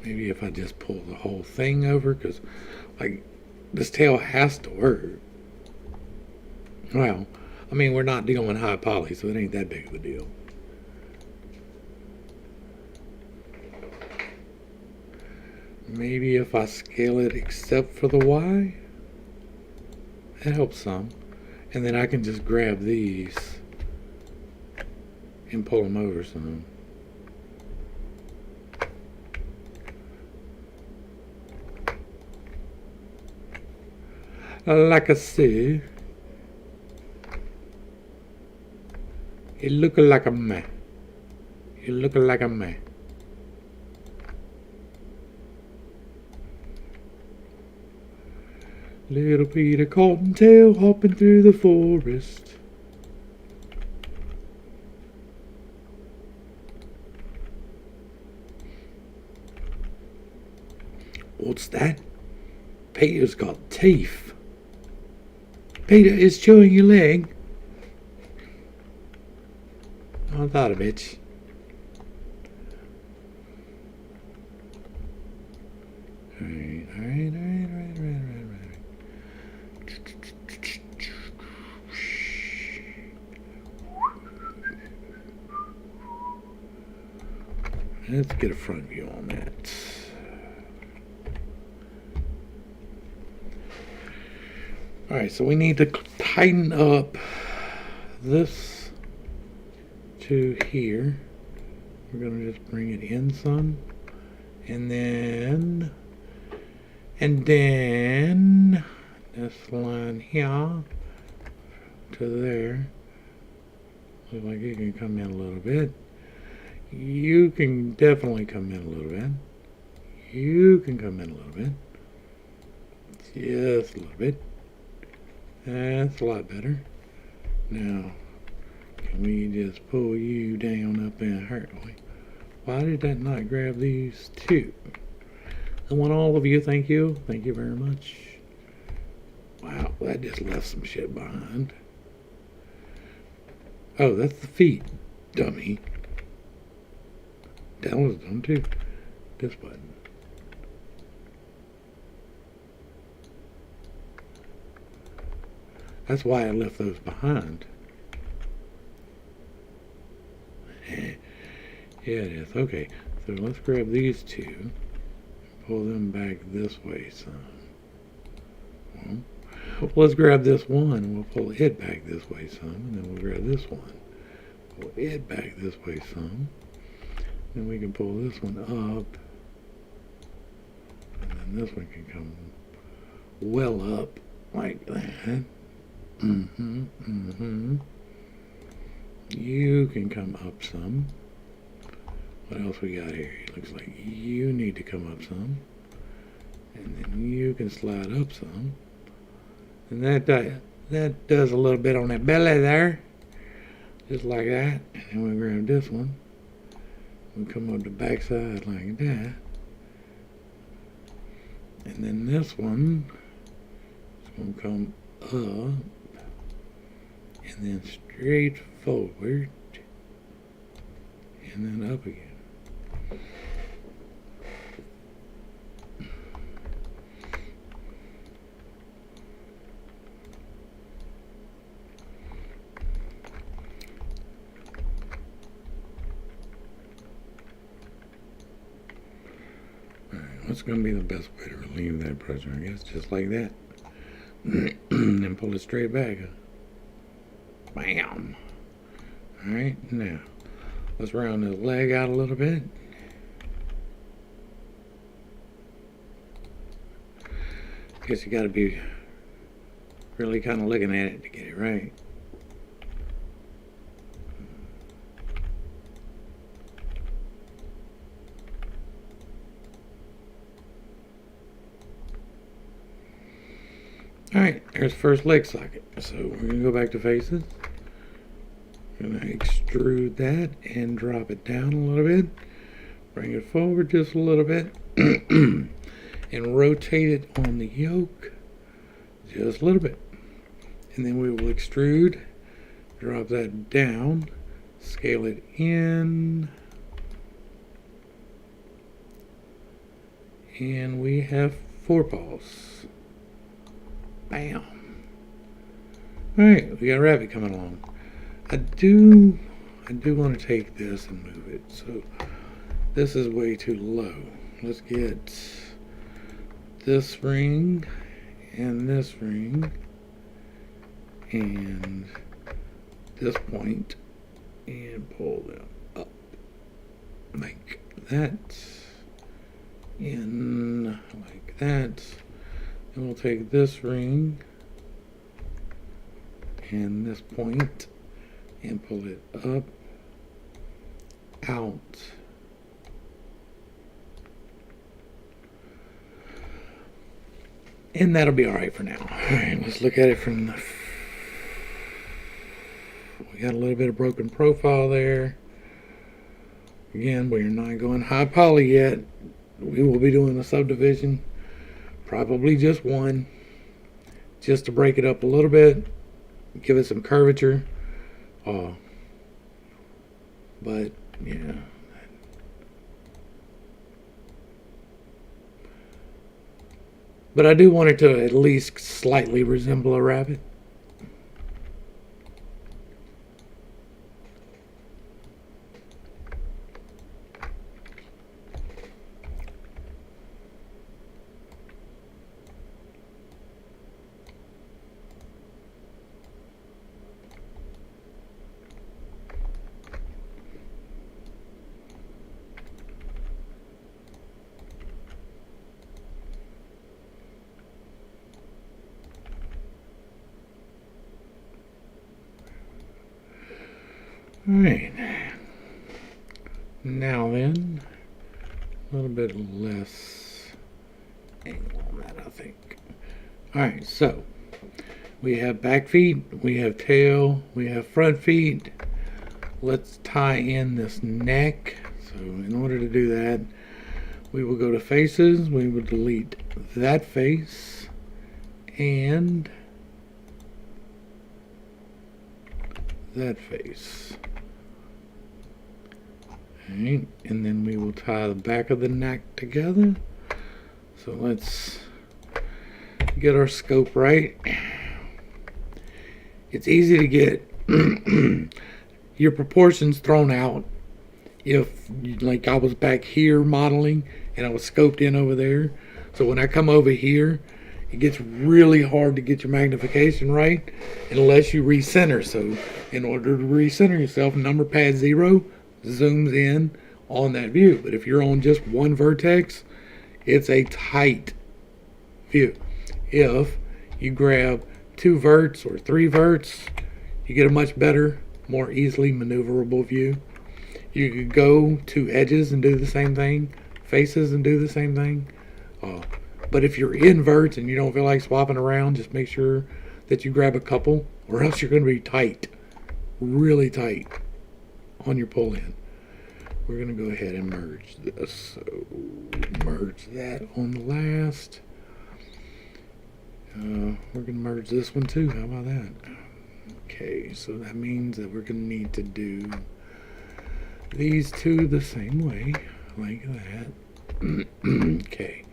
Maybe if I just pull the whole thing over, because like this tail has to work. Well, I mean, we're not dealing high poly, so it ain't that big of a deal. Maybe if I scale it except for the Y, that helps some. And then I can just grab these and pull them over some. Like I said, it look like a man. It look like a man. Little Peter Cottontail hopping through the forest. What's that? Peter's got teeth. Peter is chewing your leg. I thought of it. Alright. Let's get a front view on that. Alright, so we need to tighten up this to here. We're going to just bring it in some. And then this line here to there. Looks like you can come in a little bit. You can definitely come in a little bit. You can come in a little bit. Just a little bit. That's a lot better. Now, can we just pull you down up in her? Why did that not grab these two? I want all of you, thank you. Thank you very much. Wow, that just left some shit behind. Oh, that's the feet, dummy. That was dumb too. This button. That's why I left those behind. Yeah, it is. Okay, so let's grab these two. Pull them back this way some. Well, let's grab this one and we'll pull it back this way some. And then we'll grab this one. Pull it back this way some. Then we can pull this one up. And then this one can come well up like that. You can come up some. What else we got here? It looks like you need to come up some. And then you can slide up some. And that does a little bit on that belly there. Just like that. And then we grab this one. We come up the back side like that. And then this one is going to come up. And then straight forward. And then up again. What's going to be the best way to relieve that pressure? I guess just like that. And pull it straight back. Bam! Alright, now let's round this leg out a little bit. Guess you got to be really kind of looking at it to get it right. Alright, there's first leg socket. So we're going to go back to faces. We're going to extrude that and drop it down a little bit. Bring it forward just a little bit. And rotate it on the yoke just a little bit. And then we will extrude, drop that down, scale it in. And we have forepaws. Bam. Alright, we got a rabbit coming along. I do want to take this and move it. So this is way too low. Let's get this ring and this ring and this point and pull them up. Make that in like that. And we'll take this ring and this point and pull it up, out. And that'll be alright for now. Alright, let's look at it from the... We got a little bit of broken profile there. Again, we're not going high poly yet. We will be doing a subdivision. Probably just one. Just to break it up a little bit. Give it some curvature. But, yeah. But I do want it to at least slightly resemble a rabbit. Alright, now then, a little bit less angle on that, I think. Alright, so we have back feet, we have tail, we have front feet. Let's tie in this neck. So in order to do that, we will go to faces, we will delete that face and that face. Alright, and then we will tie the back of the neck together. So let's get our scope right. It's easy to get your proportions thrown out if, like, I was back here modeling and I was scoped in over there. So when I come over here, it gets really hard to get your magnification right unless you recenter. So in order to recenter yourself, number pad 0 zooms in on that view. But if you're on just one vertex, it's a tight view. If you grab 2 verts or 3 verts, you get a much better, more easily maneuverable view. You could go to edges and do the same thing, faces and do the same thing. But if you're in verts and you don't feel like swapping around, just make sure that you grab a couple, or else you're going to be tight, really tight on your pull in. We're going to go ahead and merge this. So merge that on the last. We're going to merge this one too. How about that? Okay, so that means that we're going to need to do these two the same way, like that. Okay,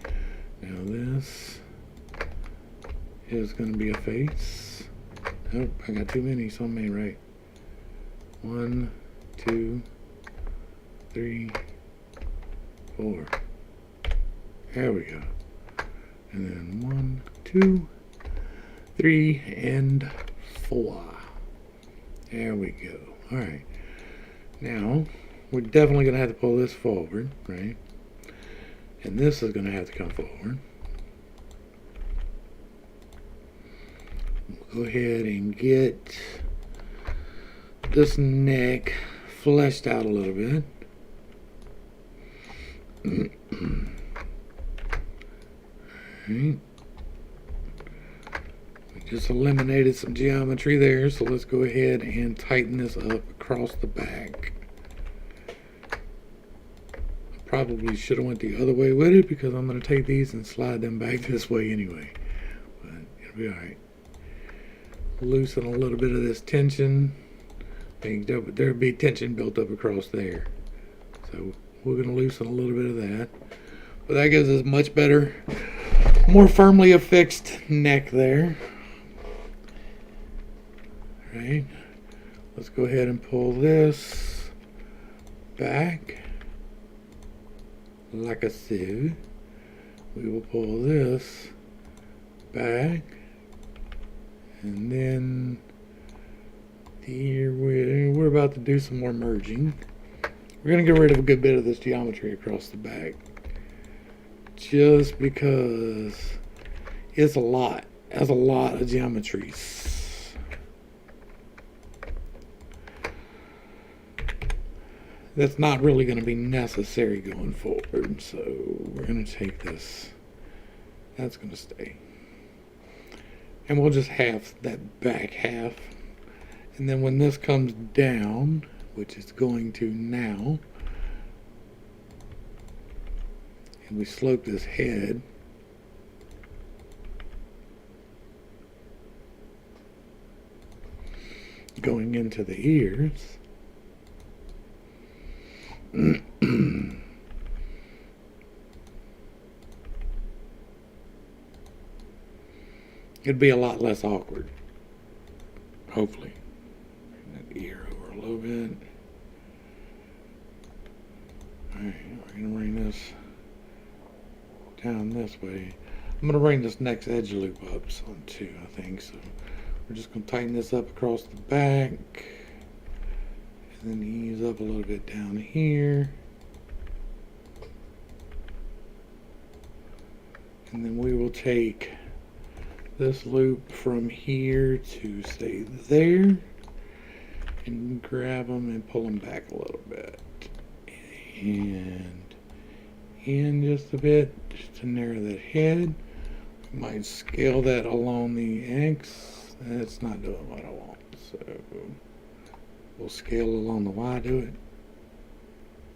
now this is going to be a face. Oh, I got too many, so I made right. 1, 2, 3, 4. There we go. And then 1, 2, 3, and 4. There we go. Alright. Now, we're definitely going to have to pull this forward, right? And this is going to have to come forward. We'll go ahead and get this neck fleshed out a little bit. Alright. We just eliminated some geometry there, so let's go ahead and tighten this up across the back. I probably should have went the other way with it because I'm going to take these and slide them back this way anyway. But it'll be alright. Loosen a little bit of this tension. There'll be tension built up across there. So we're going to loosen a little bit of that. But that gives us much better, more firmly affixed neck there. Right. Let's go ahead and pull this back like a sieve. We will pull this back, and then here we're about to do some more merging. We're going to get rid of a good bit of this geometry across the back, just because it's a lot. It has a lot of geometries. That's not really going to be necessary going forward, so we're going to take this. That's going to stay. And we'll just half that back half. And then when this comes down, which it's going to now, and we slope this head, going into the ears, it'd be a lot less awkward, hopefully. Bring that ear over a little bit. Alright, we're going to bring this down this way. I'm going to bring this next edge loop up some too, I think. So we're just going to tighten this up across the back. And then ease up a little bit down here. And then we will take this loop from here to say there and grab them and pull them back a little bit. And in just a bit, just to narrow that head. We might scale that along the X. That's not doing what I want. So we'll scale along the Y, do it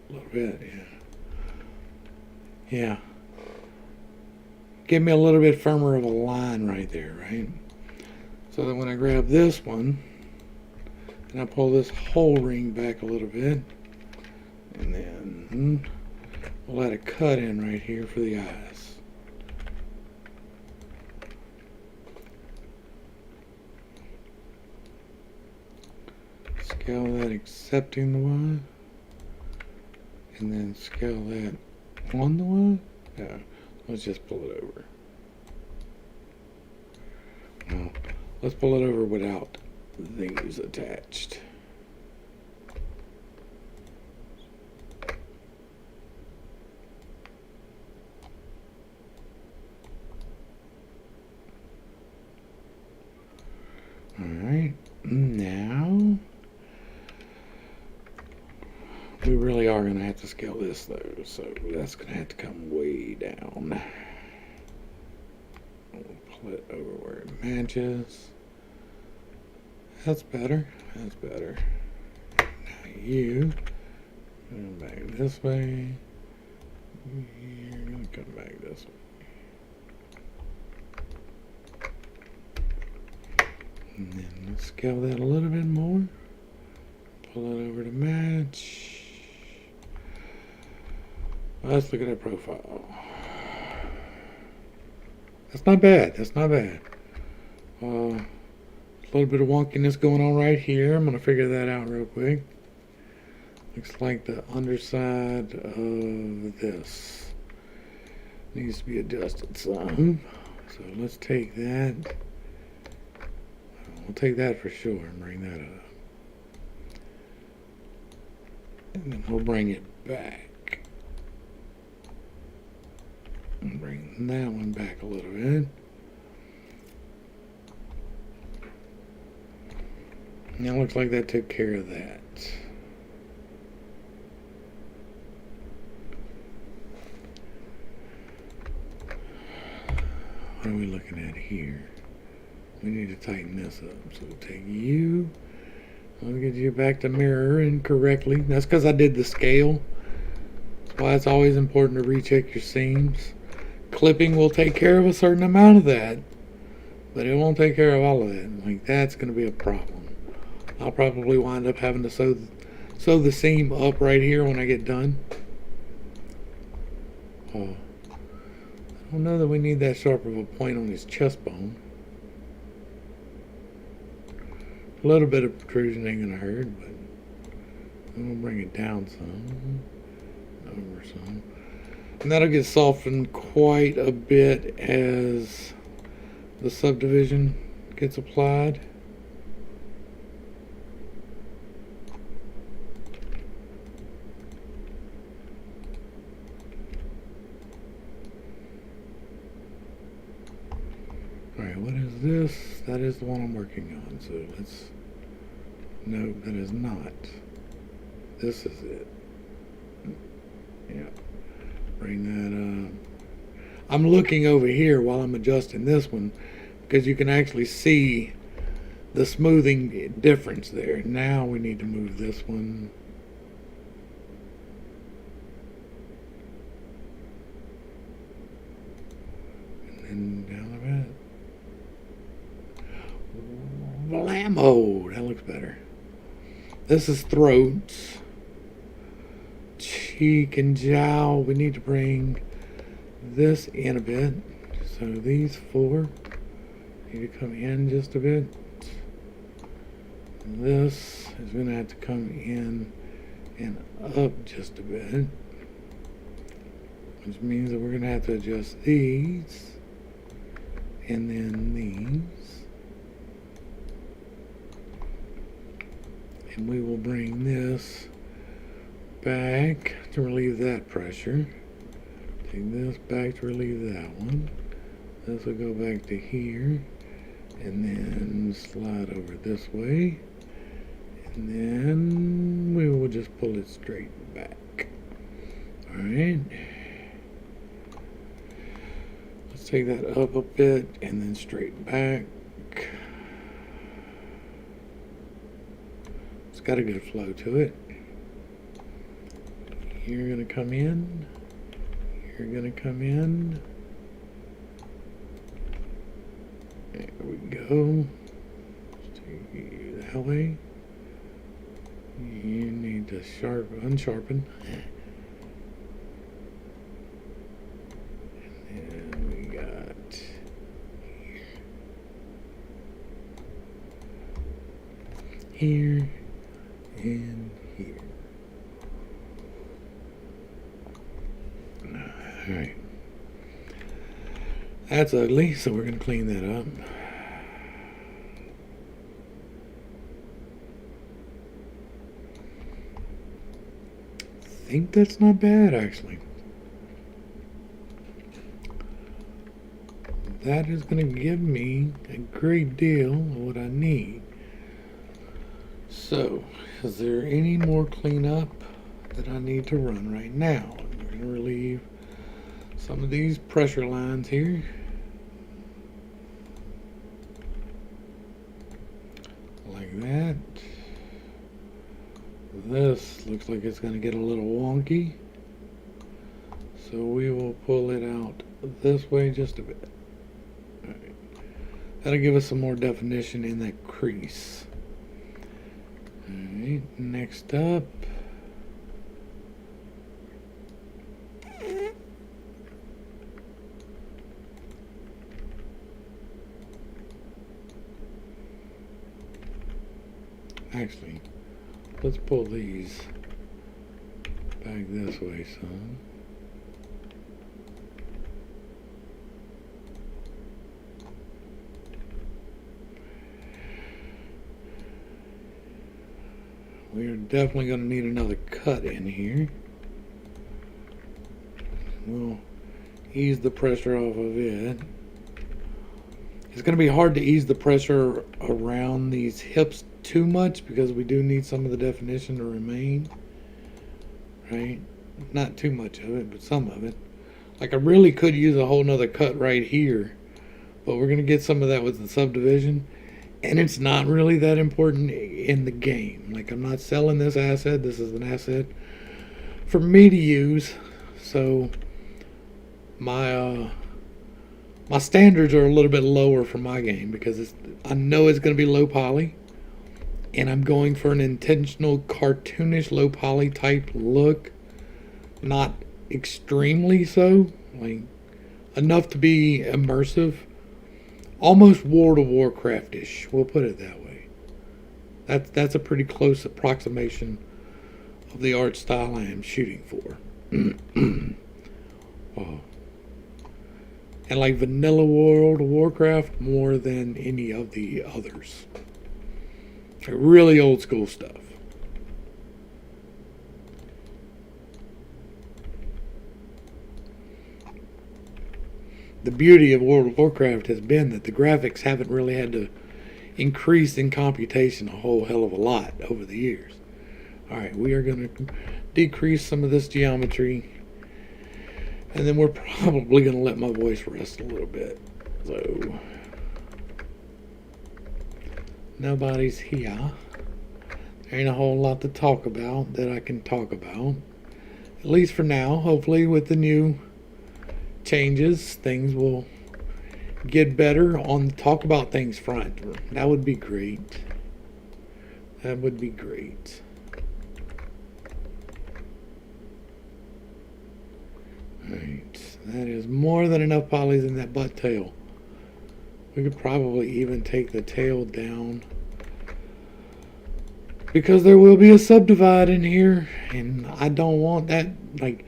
a little bit, yeah. Give me a little bit firmer of a line right there, right? So that when I grab this one, and I pull this whole ring back a little bit, and then we'll add a cut in right here for the eyes. Scale that accepting the Y, and then scale that on the Y. Yeah, let's just pull it over. No, let's pull it over without these attached. Alright, now we really are going to have to scale this though, so that's going to have to come way down. We'll pull it over where it matches. That's better, that's better. Now you come back this way. You're going to come back this way. And then let's scale that a little bit more. Pull it over to match. Let's look at that profile. That's not bad. That's not bad. A little bit of wonkiness going on right here. I'm going to figure that out real quick. Looks like the underside of this needs to be adjusted some. So let's take that. We'll take that for sure and bring that up. And then we'll bring it back. And bring that one back a little bit. Now looks like that took care of that. What are we looking at here? We need to tighten this up. So we'll take you. I'll get you back to mirroring correctly. That's because I did the scale. That's why it's always important to recheck your seams. Clipping will take care of a certain amount of that, but it won't take care of all of that. Like, that's going to be a problem. I'll probably wind up having to sew the seam up right here when I get done. Oh, I don't know that we need that sharp of a point on his chest bone. A little bit of protrusion ain't gonna hurt, but I'm gonna bring it down some, over some, and that'll get softened quite a bit as the subdivision gets applied. Alright, what is this? That is the one I'm working on, so let's... No, that is not. This is it. Yeah. Bring that up. I'm looking over here while I'm adjusting this one, because you can actually see the smoothing difference there. Now we need to move this one. And then down a bit. Blammo! That looks better. This is throats. Cheek and jowl. We need to bring this in a bit. So these four need to come in just a bit. This is going to have to come in and up just a bit. Which means that we're going to have to adjust these. And then these. And we will bring this back to relieve that pressure. Take this back to relieve that one. This will go back to here. And then slide over this way. And then we will just pull it straight back. Alright. Let's take that up a bit and then straight back. It's got a good flow to it. You're going to come in. You're going to come in. There we go. Let's take you that way. You need to unsharpen. And then we got here and here. Alright. That's ugly, so we're going to clean that up. I think that's not bad, actually. That is going to give me a great deal of what I need. So, is there any more cleanup that I need to run right now? I'm going to relieve some of these pressure lines here. Like that. This looks like it's going to get a little wonky. So we will pull it out this way just a bit. All right. That'll give us some more definition in that crease. Alright, next up. Actually, let's pull these back this way some. We are definitely going to need another cut in here. We'll ease the pressure off of it. It's going to be hard to ease the pressure around these hips too much because we do need some of the definition to remain, right? Not too much of it, but some of it. Like I really could use a whole nother cut right here, but we're gonna get some of that with the subdivision, and it's not really that important in the game. Like I'm not selling this asset. This is an asset for me to use, so my my standards are a little bit lower for my game because I know it's going to be low poly, and I'm going for an intentional cartoonish low poly type look, not extremely so, like enough to be immersive, almost World of Warcraft-ish. We'll put it that way. That's a pretty close approximation of the art style I am shooting for. Oh. And like vanilla World of Warcraft more than any of the others. Like really old school stuff. The beauty of World of Warcraft has been that the graphics haven't really had to increase in computation a whole hell of a lot over the years. Alright, we are going to decrease some of this geometry, and then we're probably going to let my voice rest a little bit. So, nobody's here. There ain't a whole lot to talk about that I can talk about. At least for now. Hopefully with the new changes, things will get better on the talk about things front. That would be great. That would be great. Right, that is more than enough polys in that butt tail. We could probably even take the tail down, because there will be a subdivide in here, and I don't want that, like,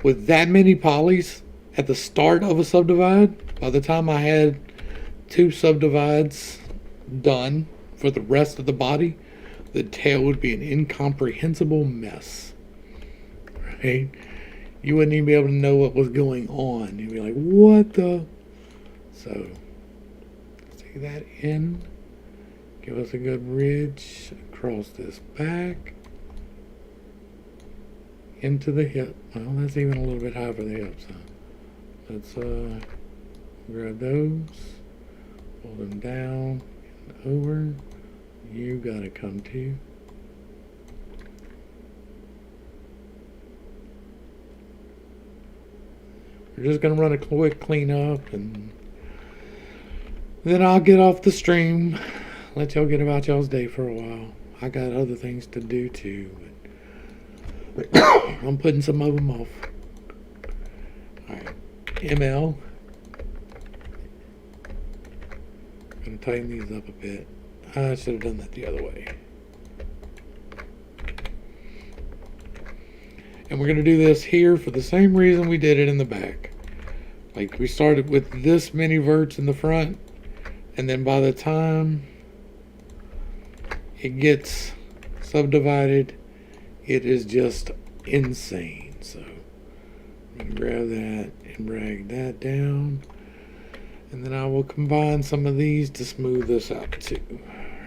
with that many polys at the start of a subdivide. By the time I had 2 subdivides done for the rest of the body, the tail would be an incomprehensible mess, right? You wouldn't even be able to know what was going on. You'd be like, what the? So, take that in. Give us a good ridge across this back. Into the hip. Well, that's even a little bit high for the hips. Huh? Let's grab those. Pull them down and over. You gotta come to. We're just going to run a quick cleanup, and then I'll get off the stream, let y'all get about y'all's day for a while. I got other things to do too, but I'm putting some of them off. Alright, ML. Going to tighten these up a bit. I should have done that the other way. And we're going to do this here for the same reason we did it in the back. Like we started with this many verts in the front, and then by the time it gets subdivided, it is just insane. So I'm going to grab that and drag that down, and then I will combine some of these to smooth this out too.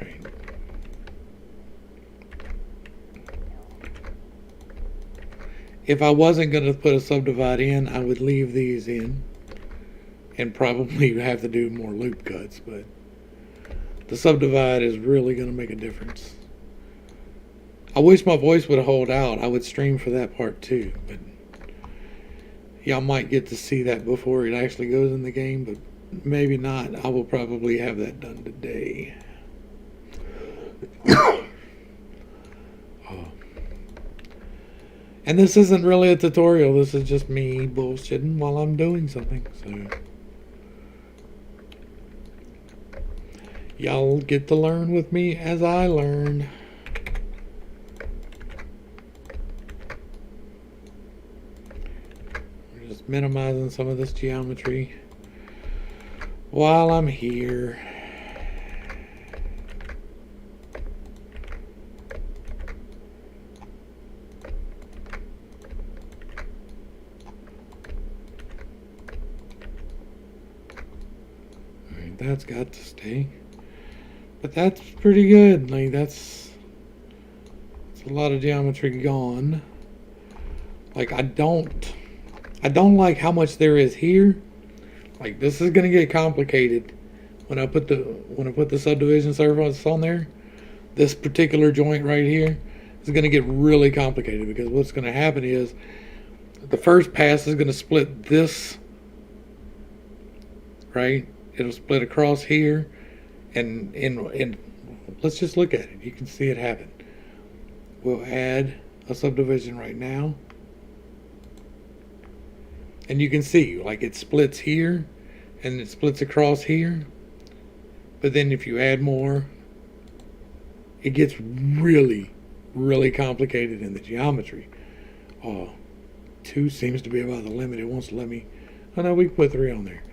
Right. If I wasn't going to put a subdivide in, I would leave these in and probably have to do more loop cuts, but the subdivide is really going to make a difference. I wish my voice would hold out. I would stream for that part too, but y'all might get to see that before it actually goes in the game, but maybe not. I will probably have that done today. And this isn't really a tutorial, this is just me bullshitting while I'm doing something, so y'all get to learn with me as I learn. We're just minimizing some of this geometry while I'm here. That's got to stay. But that's pretty good. Like that's a lot of geometry gone. Like I don't like how much there is here. Like this is gonna get complicated when I put the subdivision surface on there. This particular joint right here is gonna get really complicated because what's gonna happen is the first pass is gonna split this, right? It'll split across here, and let's just look at it. You can see it happen. We'll add a subdivision right now. And you can see, like, it splits here, and it splits across here. But then if you add more, it gets really, really complicated in the geometry. 2 seems to be about the limit. It wants to let me, oh no, we can put 3 on there.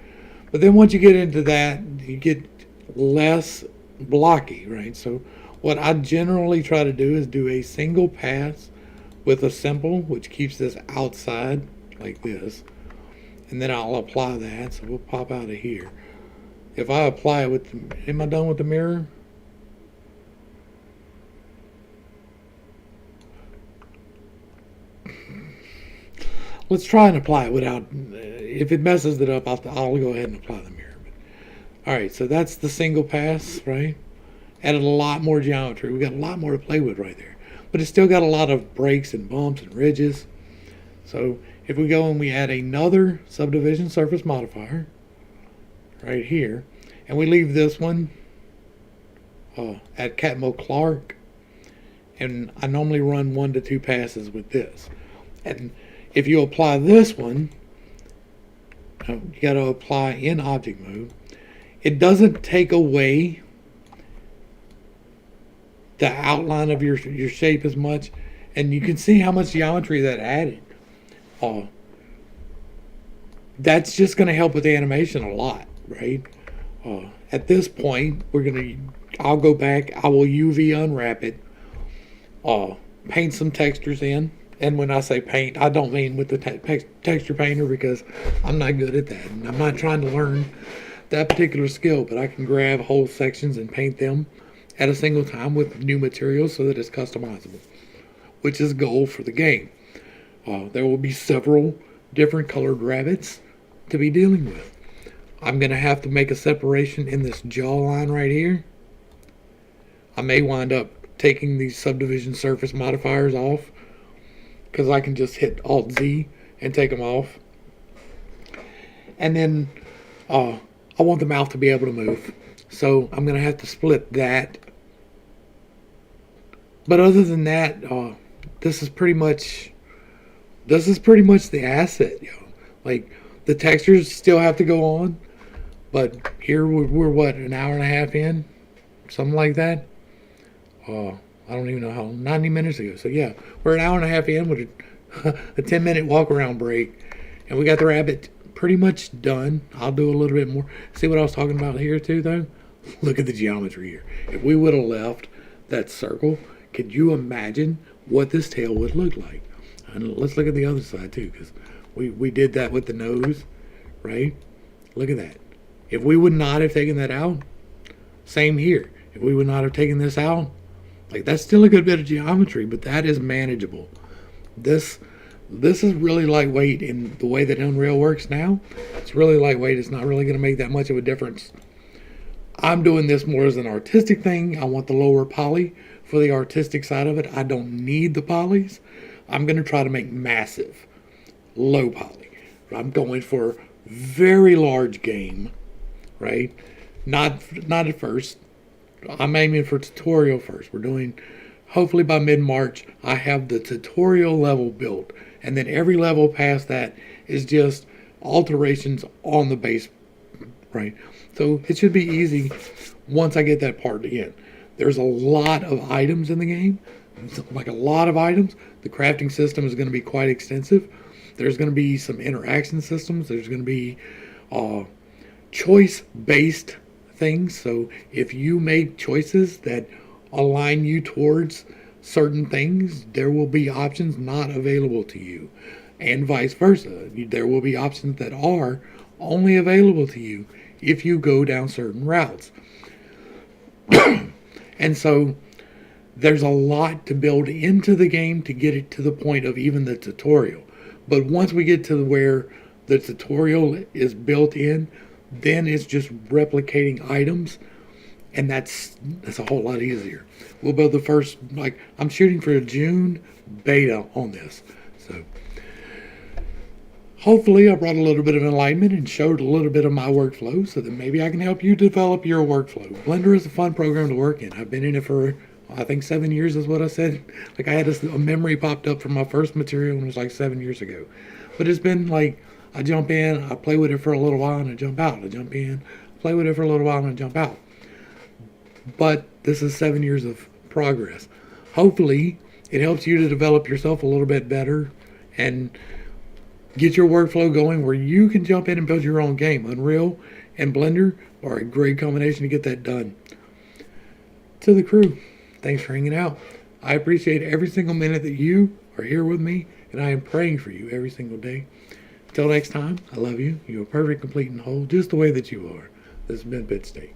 But then once you get into that, you get less blocky, right? So what I generally try to do is do a single pass with a simple, which keeps this outside like this. And then I'll apply that, so we'll pop out of here. If I apply it with, am I done with the mirror? Let's try and apply it without, if it messes it up, I'll go ahead and apply the mirror. All right, so that's the single pass, right? Added a lot more geometry. We got a lot more to play with right there. But it's still got a lot of breaks and bumps and ridges. So if we go and we add another subdivision surface modifier right here, and we leave this one at Catmull Clark, and I normally run 1 to 2 passes with this. And if you apply this one, you got to apply in object mode. It doesn't take away the outline of your shape as much, and you can see how much geometry that added. That's just going to help with animation a lot, right? At this point, I'll go back, I will UV unwrap it, paint some textures in. And when I say paint, I don't mean with the texture painter because I'm not good at that. And I'm not trying to learn that particular skill, but I can grab whole sections and paint them at a single time with new materials so that it's customizable, which is the goal for the game. There will be several different colored rabbits to be dealing with. I'm going to have to make a separation in this jawline right here. I may wind up taking these subdivision surface modifiers off because I can just hit Alt-Z and take them off. And then I want the mouth to be able to move. So I'm going to have to split that. But other than that, this is pretty much the asset, yo. Like the textures still have to go on, but here we're what, an hour and a half in, something like that. I don't even know how, 90 minutes ago. So yeah, we're an hour and a half in with a 10-minute walk around break, and we got the rabbit pretty much done. I'll do a little bit more. See what I was talking about here too, though. Look at the geometry here. If we would have left that circle, could you imagine what this tail would look like? And let's look at the other side too, because we did that with the nose, right? Look at that. If we would not have taken that out, same here. If we would not have taken this out, like that's still a good bit of geometry, but that is manageable. This is really lightweight in the way that Unreal works now. It's really lightweight. It's not really going to make that much of a difference. I'm doing this more as an artistic thing. I want the lower poly for the artistic side of it. I don't need the polys. I'm going to try to make massive low poly. I'm going for very large game, right? Not at first. I'm aiming for tutorial first. We're doing, hopefully by mid-March, I have the tutorial level built. And then every level past that is just alterations on the base, right? So it should be easy once I get that part in. There's a lot of items in the game, like a lot of items. The crafting system is going to be quite extensive. There's going to be some interaction systems. There's going to be choice-based things. So if you make choices that align you towards certain things, there will be options not available to you, and vice versa. There will be options that are only available to you if you go down certain routes. And so there's a lot to build into the game to get it to the point of even the tutorial. But once we get to where the tutorial is built in, then it's just replicating items, and that's a whole lot easier. We'll build the first, like, I'm shooting for a June beta on this. So hopefully I brought a little bit of enlightenment and showed a little bit of my workflow so that maybe I can help you develop your workflow. Blender is a fun program to work in. I've been in it for, I think 7 years is what I said. Like, I had a memory popped up from my first material and it was like 7 years ago. But it's been like, I jump in, I play with it for a little while and I jump out. I jump in, play with it for a little while and I jump out. But this is 7 years of progress. Hopefully it helps you to develop yourself a little bit better and get your workflow going where you can jump in and build your own game. Unreal and Blender are a great combination to get that done. To the crew, thanks for hanging out. I appreciate every single minute that you are here with me, and I am praying for you every single day. Until next time, I love you. You are perfect, complete, and whole, just the way that you are. This has been BitState.